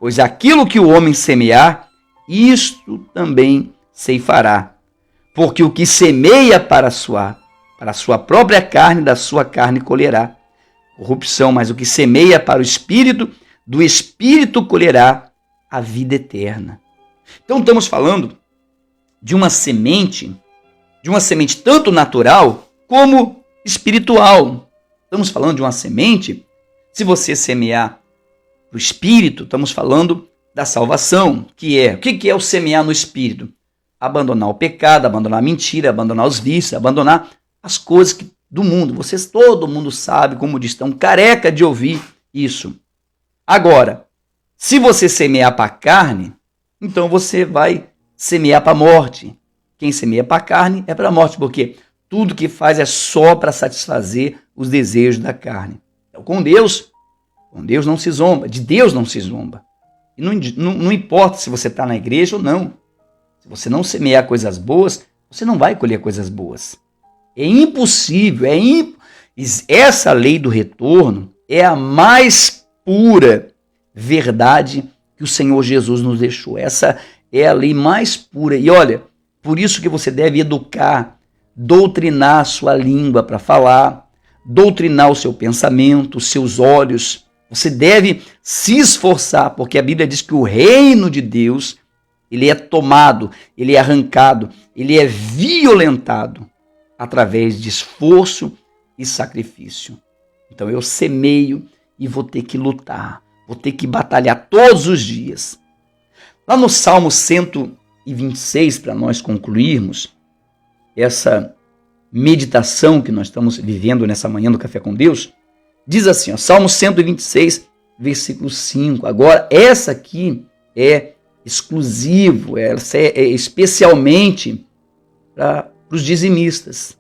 pois aquilo que o homem semear, isto também ceifará. Porque o que semeia para a sua própria carne, da sua carne colherá corrupção, mas o que semeia para o Espírito, do Espírito colherá a vida eterna. Então estamos falando de uma semente tanto natural como espiritual. Estamos falando de uma semente, se você semear para o Espírito, estamos falando da salvação, o que é o semear no Espírito? Abandonar o pecado, abandonar a mentira, abandonar os vícios, abandonar as coisas do mundo. Todo mundo sabe, como diz, estão careca de ouvir isso. Agora, se você semear para a carne, então você vai semear para a morte. Quem semeia para a carne é para a morte, porque tudo que faz é só para satisfazer os desejos da carne. Então, com Deus não se zomba, de Deus não se zomba. E não importa se você está na igreja ou não. Se você não semear coisas boas, você não vai colher coisas boas. É impossível, essa lei do retorno é a mais pura verdade que o Senhor Jesus nos deixou. Essa é a lei mais pura. E olha, por isso que você deve educar, doutrinar a sua língua para falar, doutrinar o seu pensamento, os seus olhos. Você deve se esforçar, porque a Bíblia diz que o reino de Deus, ele é tomado, ele é arrancado, ele é violentado através de esforço e sacrifício. Então eu semeio e vou ter que lutar, vou ter que batalhar todos os dias. Lá no Salmo 126, para nós concluirmos essa meditação que nós estamos vivendo nessa manhã do Café com Deus, diz assim, ó, Salmo 126, versículo 5. Agora, essa aqui é exclusivo, essa é especialmente para os dizimistas,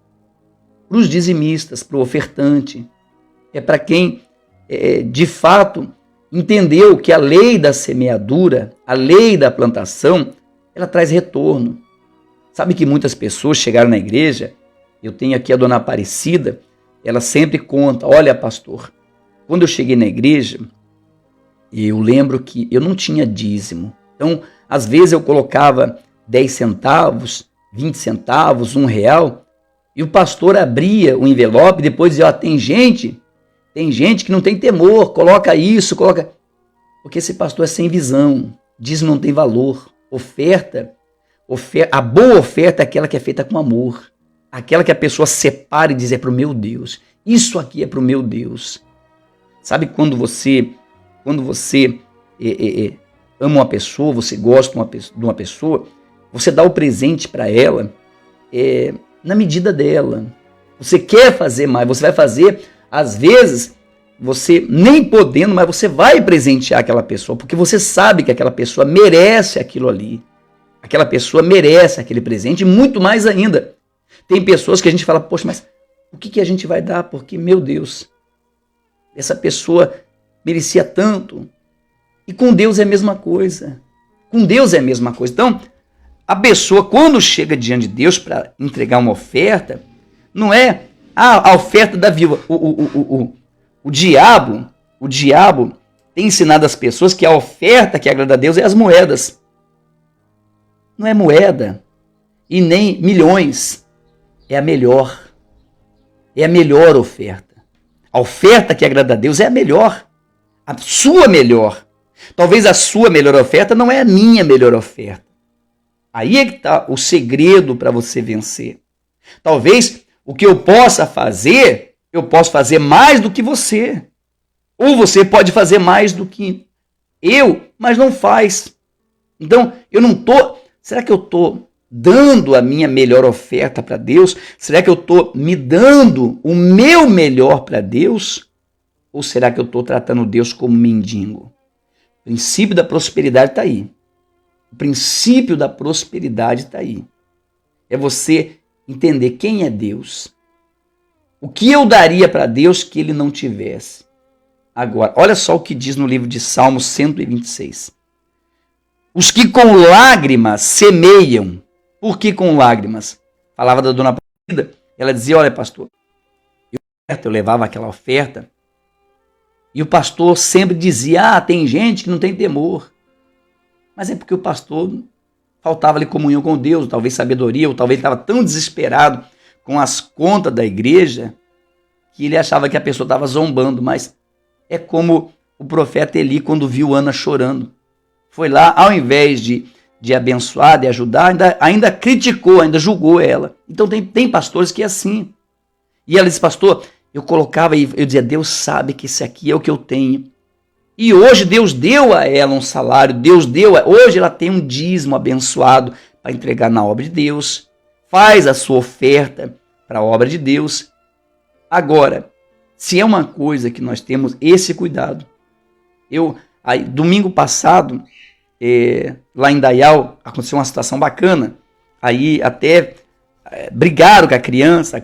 para o ofertante. É para quem, de fato, entendeu que a lei da semeadura, a lei da plantação, ela traz retorno. Sabe que muitas pessoas chegaram na igreja, eu tenho aqui a dona Aparecida, ela sempre conta, olha pastor, quando eu cheguei na igreja, eu lembro que eu não tinha dízimo. Então, às vezes eu colocava 10 centavos, 20 centavos, R$1, e o pastor abria o envelope e depois dizia, tem gente que não tem temor, coloca isso, coloca... Porque esse pastor é sem visão, dízimo não tem valor. A boa oferta é aquela que é feita com amor, aquela que a pessoa separa e diz, é para o meu Deus, isso aqui é para o meu Deus. Sabe quando você ama uma pessoa, você gosta de uma pessoa, você dá o presente para ela na medida dela. Você quer fazer mais, você vai fazer, às vezes, você nem podendo, mas você vai presentear aquela pessoa, porque você sabe que aquela pessoa merece aquilo ali. Aquela pessoa merece aquele presente, e muito mais ainda. Tem pessoas que a gente fala, poxa, mas o que a gente vai dar? Porque, meu Deus, essa pessoa merecia tanto. E com Deus é a mesma coisa. Com Deus é a mesma coisa. Então, a pessoa, quando chega diante de Deus para entregar uma oferta, não é a oferta da viúva. O diabo tem ensinado as pessoas que a oferta que agrada a Deus é as moedas. Não é moeda e nem milhões. É a melhor. É a melhor oferta. A oferta que agrada a Deus é a melhor. A sua melhor. Talvez a sua melhor oferta não é a minha melhor oferta. Aí é que está o segredo para você vencer. Talvez o que eu possa fazer, eu posso fazer mais do que você. Ou você pode fazer mais do que eu, mas não faz. Então, eu não estou... Será que eu estou dando a minha melhor oferta para Deus? Será que eu estou me dando o meu melhor para Deus? Ou será que eu estou tratando Deus como mendigo? O princípio da prosperidade está aí. O princípio da prosperidade está aí. É você entender quem é Deus. O que eu daria para Deus que ele não tivesse? Agora, olha só o que diz no livro de Salmos 126. Os que com lágrimas semeiam. Por que com lágrimas? Falava da dona Aparecida. Ela dizia, olha pastor, eu levava aquela oferta e o pastor sempre dizia, tem gente que não tem temor. Mas é porque o pastor faltava-lhe comunhão com Deus, talvez sabedoria, ou talvez ele estava tão desesperado com as contas da igreja que ele achava que a pessoa estava zombando. Mas é como o profeta Eli quando viu Ana chorando. Foi lá, ao invés de abençoar, de ajudar, ainda criticou, ainda julgou ela. Então tem pastores que é assim. E ela disse, pastor, eu colocava e eu dizia, Deus sabe que isso aqui é o que eu tenho. E hoje Deus deu a ela um salário, hoje ela tem um dízimo abençoado para entregar na obra de Deus. Faz a sua oferta para a obra de Deus. Agora, se é uma coisa que nós temos esse cuidado. Domingo passado, lá em Dayal, aconteceu uma situação bacana. Aí até brigaram com a criança,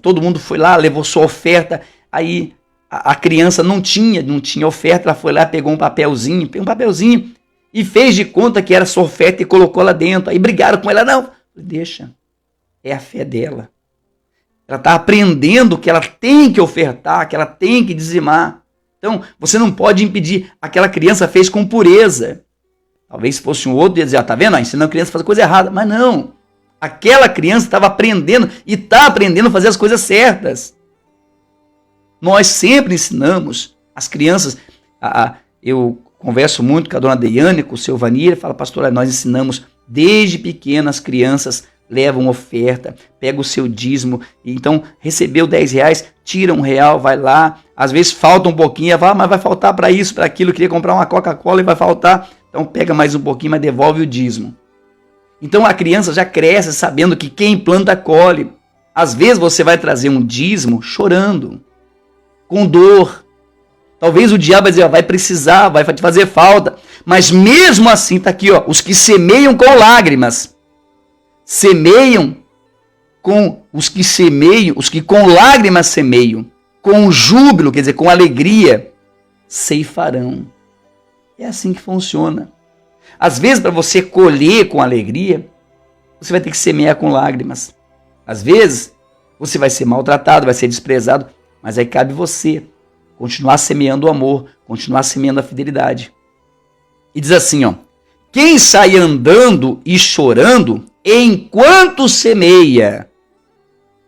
todo mundo foi lá, levou sua oferta. Aí a criança não tinha oferta, ela foi lá, pegou um papelzinho e fez de conta que era sua oferta e colocou lá dentro. Aí brigaram com ela, não, deixa, é a fé dela. Ela está aprendendo que ela tem que ofertar, que ela tem que dizimar. Então, você não pode impedir. Aquela criança fez com pureza. Talvez se fosse um outro, ia dizer, tá vendo? Ensinando a criança a fazer coisa errada. Mas não. Aquela criança estava aprendendo e está aprendendo a fazer as coisas certas. Nós sempre ensinamos as crianças. Eu converso muito com a dona Deiane, com o seu Vanir, e fala, pastora, nós ensinamos desde pequenas crianças levam oferta, pega o seu dízimo, então recebeu R$10, tira R$1, vai lá, às vezes falta um pouquinho, mas vai faltar para isso, para aquilo, queria comprar uma Coca-Cola e vai faltar, então pega mais um pouquinho, mas devolve o dízimo. Então a criança já cresce sabendo que quem planta colhe. Às vezes você vai trazer um dízimo chorando, com dor. Talvez o diabo vai dizer, vai precisar, vai te fazer falta, mas mesmo assim está aqui, os que semeiam com lágrimas, semeiam com os que com lágrimas semeiam, com júbilo, quer dizer, com alegria, ceifarão. É assim que funciona. Às vezes, para você colher com alegria, você vai ter que semear com lágrimas. Às vezes, você vai ser maltratado, vai ser desprezado, mas aí cabe você continuar semeando o amor, continuar semeando a fidelidade. E diz assim, ó: quem sai andando e chorando enquanto semeia,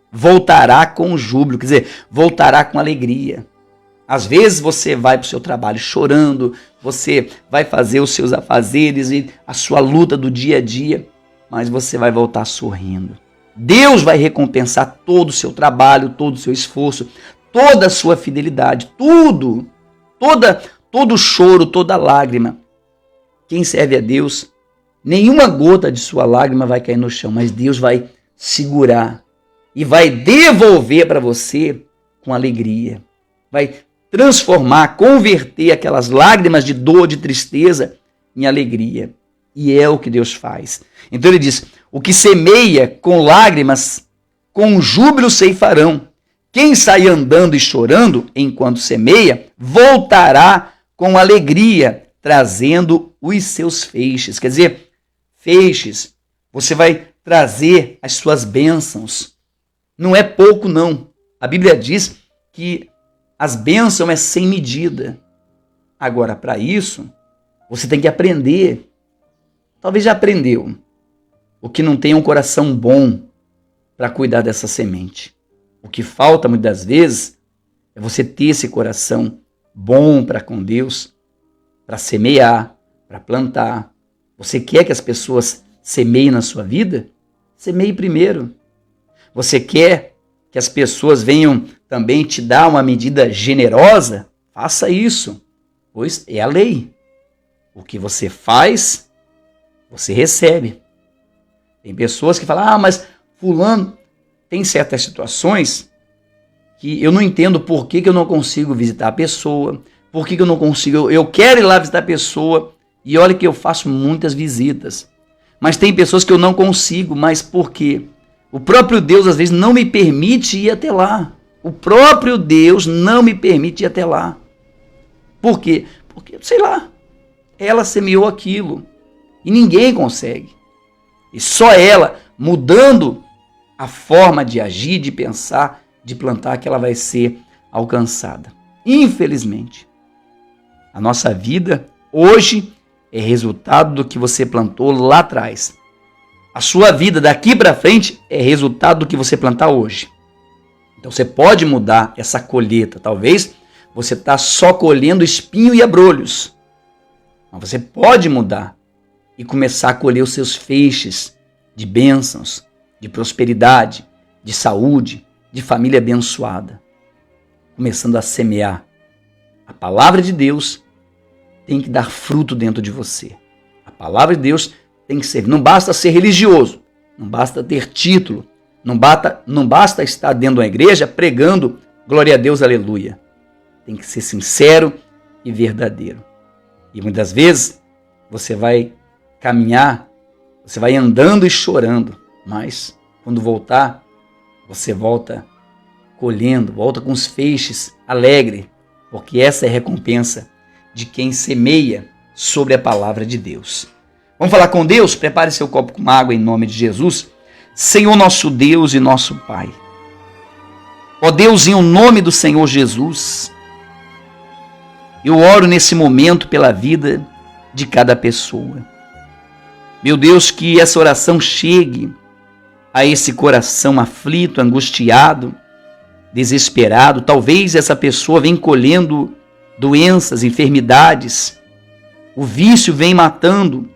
voltará com júbilo, quer dizer, voltará com alegria. Às vezes você vai para o seu trabalho chorando, você vai fazer os seus afazeres e a sua luta do dia a dia, mas você vai voltar sorrindo. Deus vai recompensar todo o seu trabalho, todo o seu esforço, toda a sua fidelidade, tudo, todo choro, toda lágrima. Quem serve a Deus, nenhuma gota de sua lágrima vai cair no chão, mas Deus vai segurar e vai devolver para você com alegria. Vai transformar, converter aquelas lágrimas de dor, de tristeza em alegria. E é o que Deus faz. Então ele diz: o que semeia com lágrimas, com júbilo ceifarão. Quem sai andando e chorando enquanto semeia, voltará com alegria, trazendo os seus feixes. Quer dizer, feixes, você vai trazer as suas bênçãos. Não é pouco, não. A Bíblia diz que as bênçãos é sem medida. Agora, para isso, você tem que aprender. Talvez já aprendeu. O que não tem um coração bom para cuidar dessa semente. O que falta muitas vezes é você ter esse coração bom para com Deus, para semear, para plantar. Você quer que as pessoas semeiem na sua vida? Semeie primeiro. Você quer que as pessoas venham também te dar uma medida generosa? Faça isso, pois é a lei. O que você faz, você recebe. Tem pessoas que falam: mas fulano, tem certas situações que eu não entendo por que eu não consigo visitar a pessoa, por que eu não consigo, eu quero ir lá visitar a pessoa, e olha que eu faço muitas visitas. Mas tem pessoas que eu não consigo, mas por quê? O próprio Deus às vezes não me permite ir até lá. O próprio Deus não me permite ir até lá. Por quê? Porque, sei lá, ela semeou aquilo e ninguém consegue. E só ela, mudando a forma de agir, de pensar, de plantar, que ela vai ser alcançada. Infelizmente, a nossa vida hoje é resultado do que você plantou lá atrás. A sua vida daqui para frente é resultado do que você plantar hoje. Então você pode mudar essa colheita. Talvez você está só colhendo espinho e abrolhos. Mas você pode mudar e começar a colher os seus feixes de bênçãos, de prosperidade, de saúde, de família abençoada. Começando a semear. A palavra de Deus tem que dar fruto dentro de você. A palavra de Deus tem que ser. Não basta ser religioso, não basta ter título, não basta estar dentro da igreja pregando glória a Deus, aleluia. Tem que ser sincero e verdadeiro. E muitas vezes você vai caminhar, você vai andando e chorando, mas quando voltar, você volta colhendo, volta com os feixes alegre, porque essa é a recompensa de quem semeia sobre a palavra de Deus. Vamos falar com Deus? Prepare seu copo com água em nome de Jesus. Senhor nosso Deus e nosso Pai. Ó Deus, em o nome do Senhor Jesus, eu oro nesse momento pela vida de cada pessoa. Meu Deus, que essa oração chegue a esse coração aflito, angustiado, desesperado. Talvez essa pessoa venha colhendo doenças, enfermidades. O vício vem matando,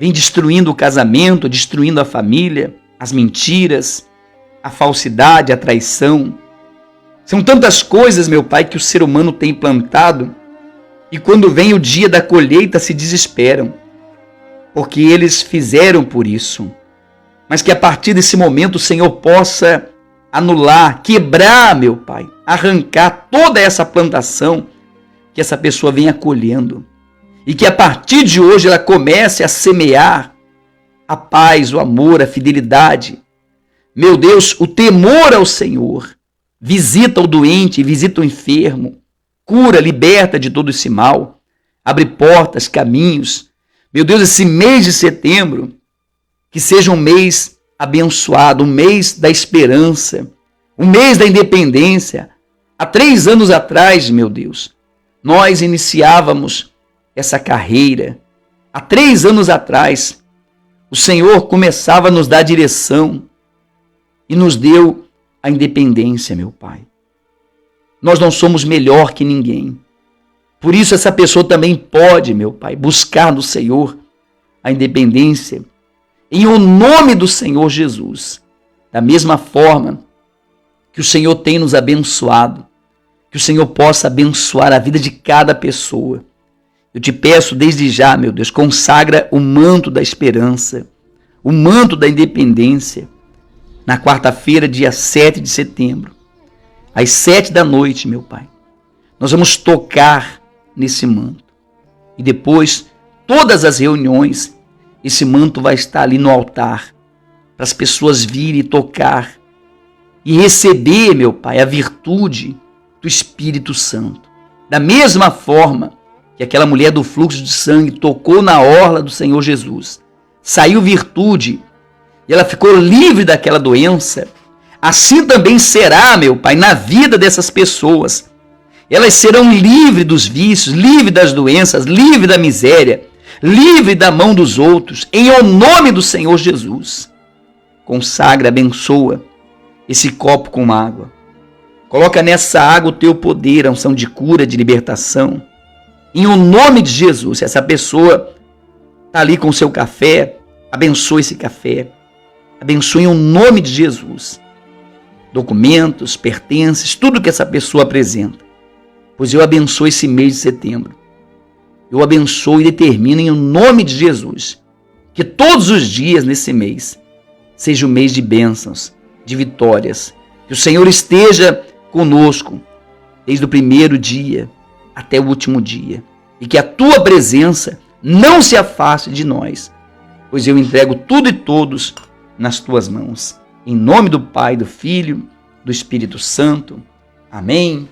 vem destruindo o casamento, destruindo a família, as mentiras, a falsidade, a traição. São tantas coisas, meu Pai, que o ser humano tem plantado e quando vem o dia da colheita se desesperam, porque eles fizeram por isso. Mas que a partir desse momento o Senhor possa anular, quebrar, meu Pai, arrancar toda essa plantação que essa pessoa vem acolhendo. E que a partir de hoje ela comece a semear a paz, o amor, a fidelidade. Meu Deus, o temor ao Senhor. Visita o doente, visita o enfermo. Cura, liberta de todo esse mal. Abre portas, caminhos. Meu Deus, esse mês de setembro, que seja um mês abençoado, um mês da esperança, um mês da independência. Há 3 anos atrás, meu Deus, nós iniciávamos essa carreira Há 3 anos atrás, o Senhor começava a nos dar direção e nos deu a independência, meu Pai. Nós não somos melhor que ninguém. Por isso essa pessoa também pode, meu Pai, buscar no Senhor a independência em o nome do Senhor Jesus. Da mesma forma que o Senhor tem nos abençoado, que o Senhor possa abençoar a vida de cada pessoa. Eu te peço desde já, meu Deus, consagra o manto da esperança, o manto da independência, na quarta-feira, dia 7 de setembro, às 7 da noite, meu Pai. Nós vamos tocar nesse manto. E depois, todas as reuniões, esse manto vai estar ali no altar, para as pessoas virem e tocar e receber, meu Pai, a virtude do Espírito Santo. Da mesma forma que aquela mulher do fluxo de sangue tocou na orla do Senhor Jesus, saiu virtude e ela ficou livre daquela doença, assim também será, meu Pai, na vida dessas pessoas. Elas serão livres dos vícios, livres das doenças, livres da miséria, livres da mão dos outros, em o nome do Senhor Jesus. Consagra, abençoa esse copo com água. Coloca nessa água o teu poder, a unção de cura, de libertação. Em o nome de Jesus, se essa pessoa está ali com o seu café, abençoe esse café. Abençoe em o nome de Jesus. Documentos, pertences, tudo que essa pessoa apresenta. Pois eu abençoo esse mês de setembro. Eu abençoo e determino em o nome de Jesus que todos os dias nesse mês seja um mês de bênçãos, de vitórias. Que o Senhor esteja conosco desde o primeiro dia até o último dia. E que a tua presença não se afaste de nós, pois eu entrego tudo e todos nas tuas mãos. Em nome do Pai, do Filho, do Espírito Santo. Amém.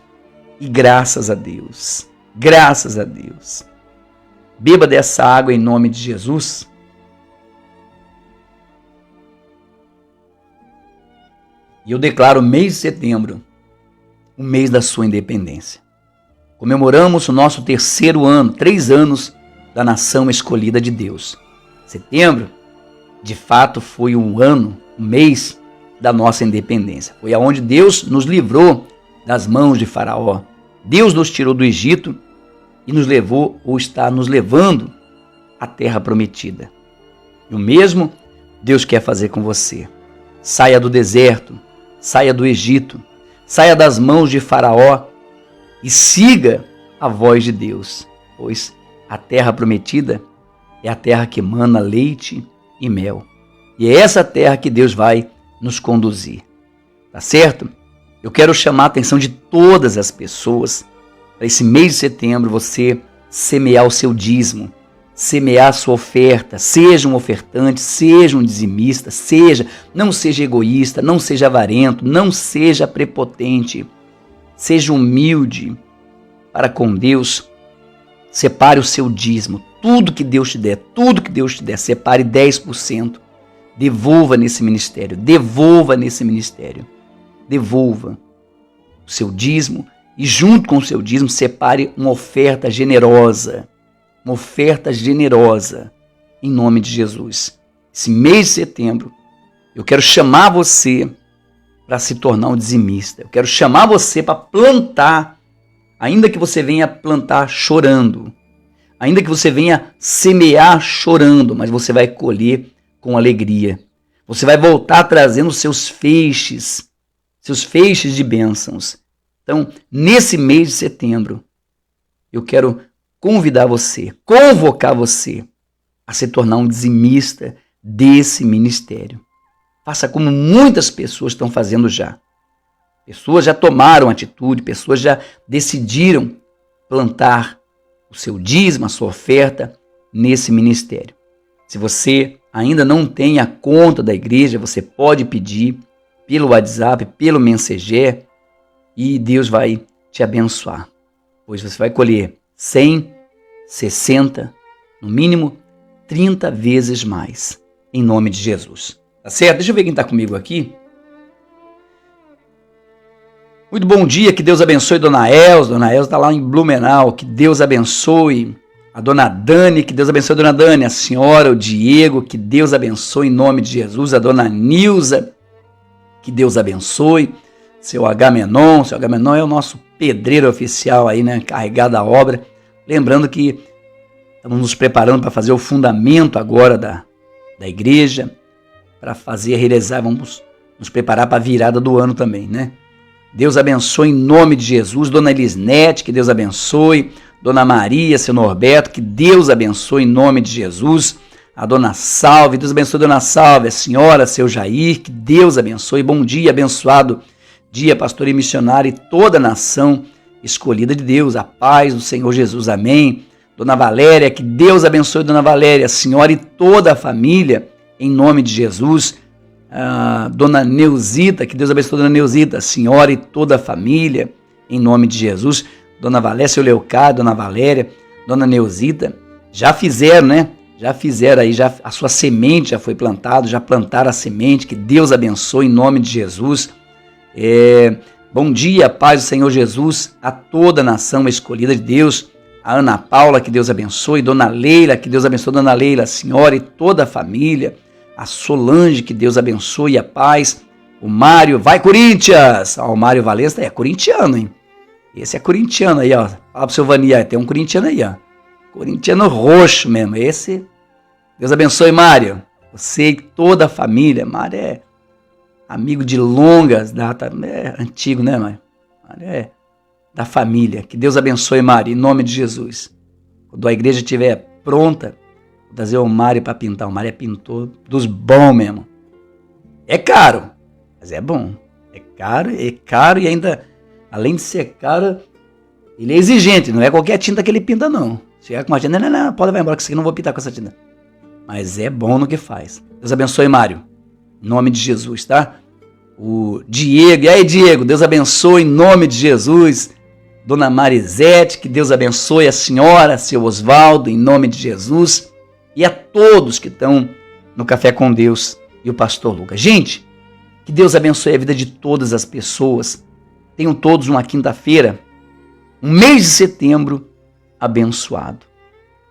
E graças a Deus. Graças a Deus. Beba dessa água em nome de Jesus. E eu declaro o mês de setembro, o mês da sua independência. Comemoramos o nosso 3º ano, 3 anos da nação escolhida de Deus. Setembro, de fato, foi um ano, um mês da nossa independência. Foi aonde Deus nos livrou das mãos de Faraó. Deus nos tirou do Egito e nos levou, ou está nos levando, à terra prometida. E o mesmo Deus quer fazer com você. Saia do deserto, saia do Egito, saia das mãos de Faraó e siga a voz de Deus, pois a terra prometida é a terra que emana leite e mel. E é essa terra que Deus vai nos conduzir. Tá certo? Eu quero chamar a atenção de todas as pessoas para esse mês de setembro você semear o seu dízimo, semear a sua oferta. Seja um ofertante, seja um dizimista, não seja egoísta, não seja avarento, não seja prepotente. Seja humilde para com Deus. Separe o seu dízimo, tudo que Deus te der, separe 10%. Devolva nesse ministério, devolva o seu dízimo e junto com o seu dízimo separe uma oferta generosa, em nome de Jesus. Esse mês de setembro, eu quero chamar você para se tornar um dizimista. Eu quero chamar você para plantar, ainda que você venha plantar chorando, ainda que você venha semear chorando, mas você vai colher com alegria. Você vai voltar trazendo seus feixes de bênçãos. Então, nesse mês de setembro, eu quero convocar você a se tornar um dizimista desse ministério. Faça como muitas pessoas estão fazendo já. Pessoas já tomaram atitude, pessoas já decidiram plantar o seu dízimo, a sua oferta nesse ministério. Se você ainda não tem a conta da igreja, você pode pedir pelo WhatsApp, pelo Messenger, e Deus vai te abençoar. Pois você vai colher 100, 60, no mínimo 30 vezes mais, em nome de Jesus. Tá certo? Deixa eu ver quem está comigo aqui. Muito bom dia, que Deus abençoe Dona Elza. Dona Elza está lá em Blumenau, que Deus abençoe a a dona Dani, que Deus abençoe a dona Dani, a senhora, o Diego, que Deus abençoe em nome de Jesus, a dona Nilza, que Deus abençoe, seu Agamenon é o nosso pedreiro oficial aí, né, carregado da obra, lembrando que estamos nos preparando para fazer o fundamento agora da igreja, para realizar, vamos nos preparar para a virada do ano também, né? Deus abençoe em nome de Jesus, dona Elisnete, que Deus abençoe, dona Maria, seu Norberto, que Deus abençoe em nome de Jesus, a dona Salve, Deus abençoe a dona Salve, a senhora, seu Jair, que Deus abençoe, bom dia, abençoado dia, pastor e missionário e toda a nação escolhida de Deus, a paz do Senhor Jesus, amém. Dona Valéria, que Deus abençoe dona Valéria, a senhora e toda a família, em nome de Jesus. Dona Neuzita, que Deus abençoe dona Neuzita, a senhora e toda a família, em nome de Jesus. Dona Valéria, seu Leocádio, dona Valéria, dona Neuzita, já fizeram, né? Já fizeram aí, já a sua semente já foi plantada, já plantaram a semente, que Deus abençoe em nome de Jesus. Bom dia, paz do Senhor Jesus, a toda a nação escolhida de Deus, a Ana Paula, que Deus abençoe, dona Leila, que Deus abençoe, dona Leila, a senhora e toda a família, a Solange, que Deus abençoe, a paz, o Mário, vai Corinthians! O Mário Valença é corintiano, hein? Esse é corintiano aí, ó, fala pro seu Vania, tem um corintiano aí, ó, corintiano roxo mesmo, esse, Deus abençoe, Mário, você e toda a família, Mário é amigo de longas datas, é antigo, né, Mário? Mário é da família. Que Deus abençoe, Mário, em nome de Jesus. Quando a igreja estiver pronta, vou trazer o Mário para pintar. O Mário é pintor dos bons mesmo. É caro, mas é bom. É caro e ainda, além de ser caro, ele é exigente. Não é qualquer tinta que ele pinta, não. Chegar com uma tinta, não, pode levar embora, que isso aqui não vou pintar com essa tinta. Mas é bom no que faz. Deus abençoe, Mário. Em nome de Jesus, tá? O Diego, e aí Diego, Deus abençoe em nome de Jesus. Dona Marisete, que Deus abençoe a senhora, seu Osvaldo, em nome de Jesus. E a todos que estão no Café com Deus e o pastor Lucas. Gente, que Deus abençoe a vida de todas as pessoas. Tenham todos uma quinta-feira, um mês de setembro abençoado.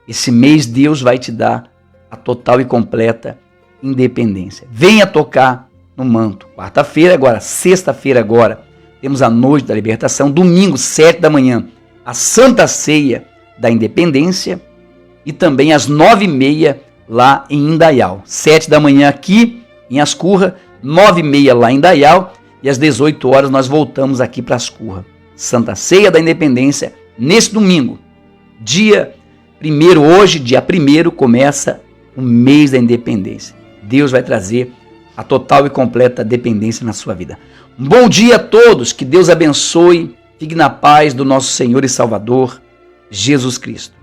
Esse mês Deus vai te dar a total e completa independência. Venha tocar no manto. Quarta-feira agora, sexta-feira agora, temos a noite da libertação. Domingo, 7 da manhã, a Santa Ceia da Independência. E também às 9h30 lá em Indaial. 7 da manhã aqui em Ascurra, 9h30 lá em Indaial. E às 18 horas nós voltamos aqui para Ascurra. Santa Ceia da Independência, nesse domingo. Dia 1º, hoje, dia 1º, começa o mês da independência. Deus vai trazer a total e completa dependência na sua vida. Um bom dia a todos, que Deus abençoe, fique na paz do nosso Senhor e Salvador, Jesus Cristo.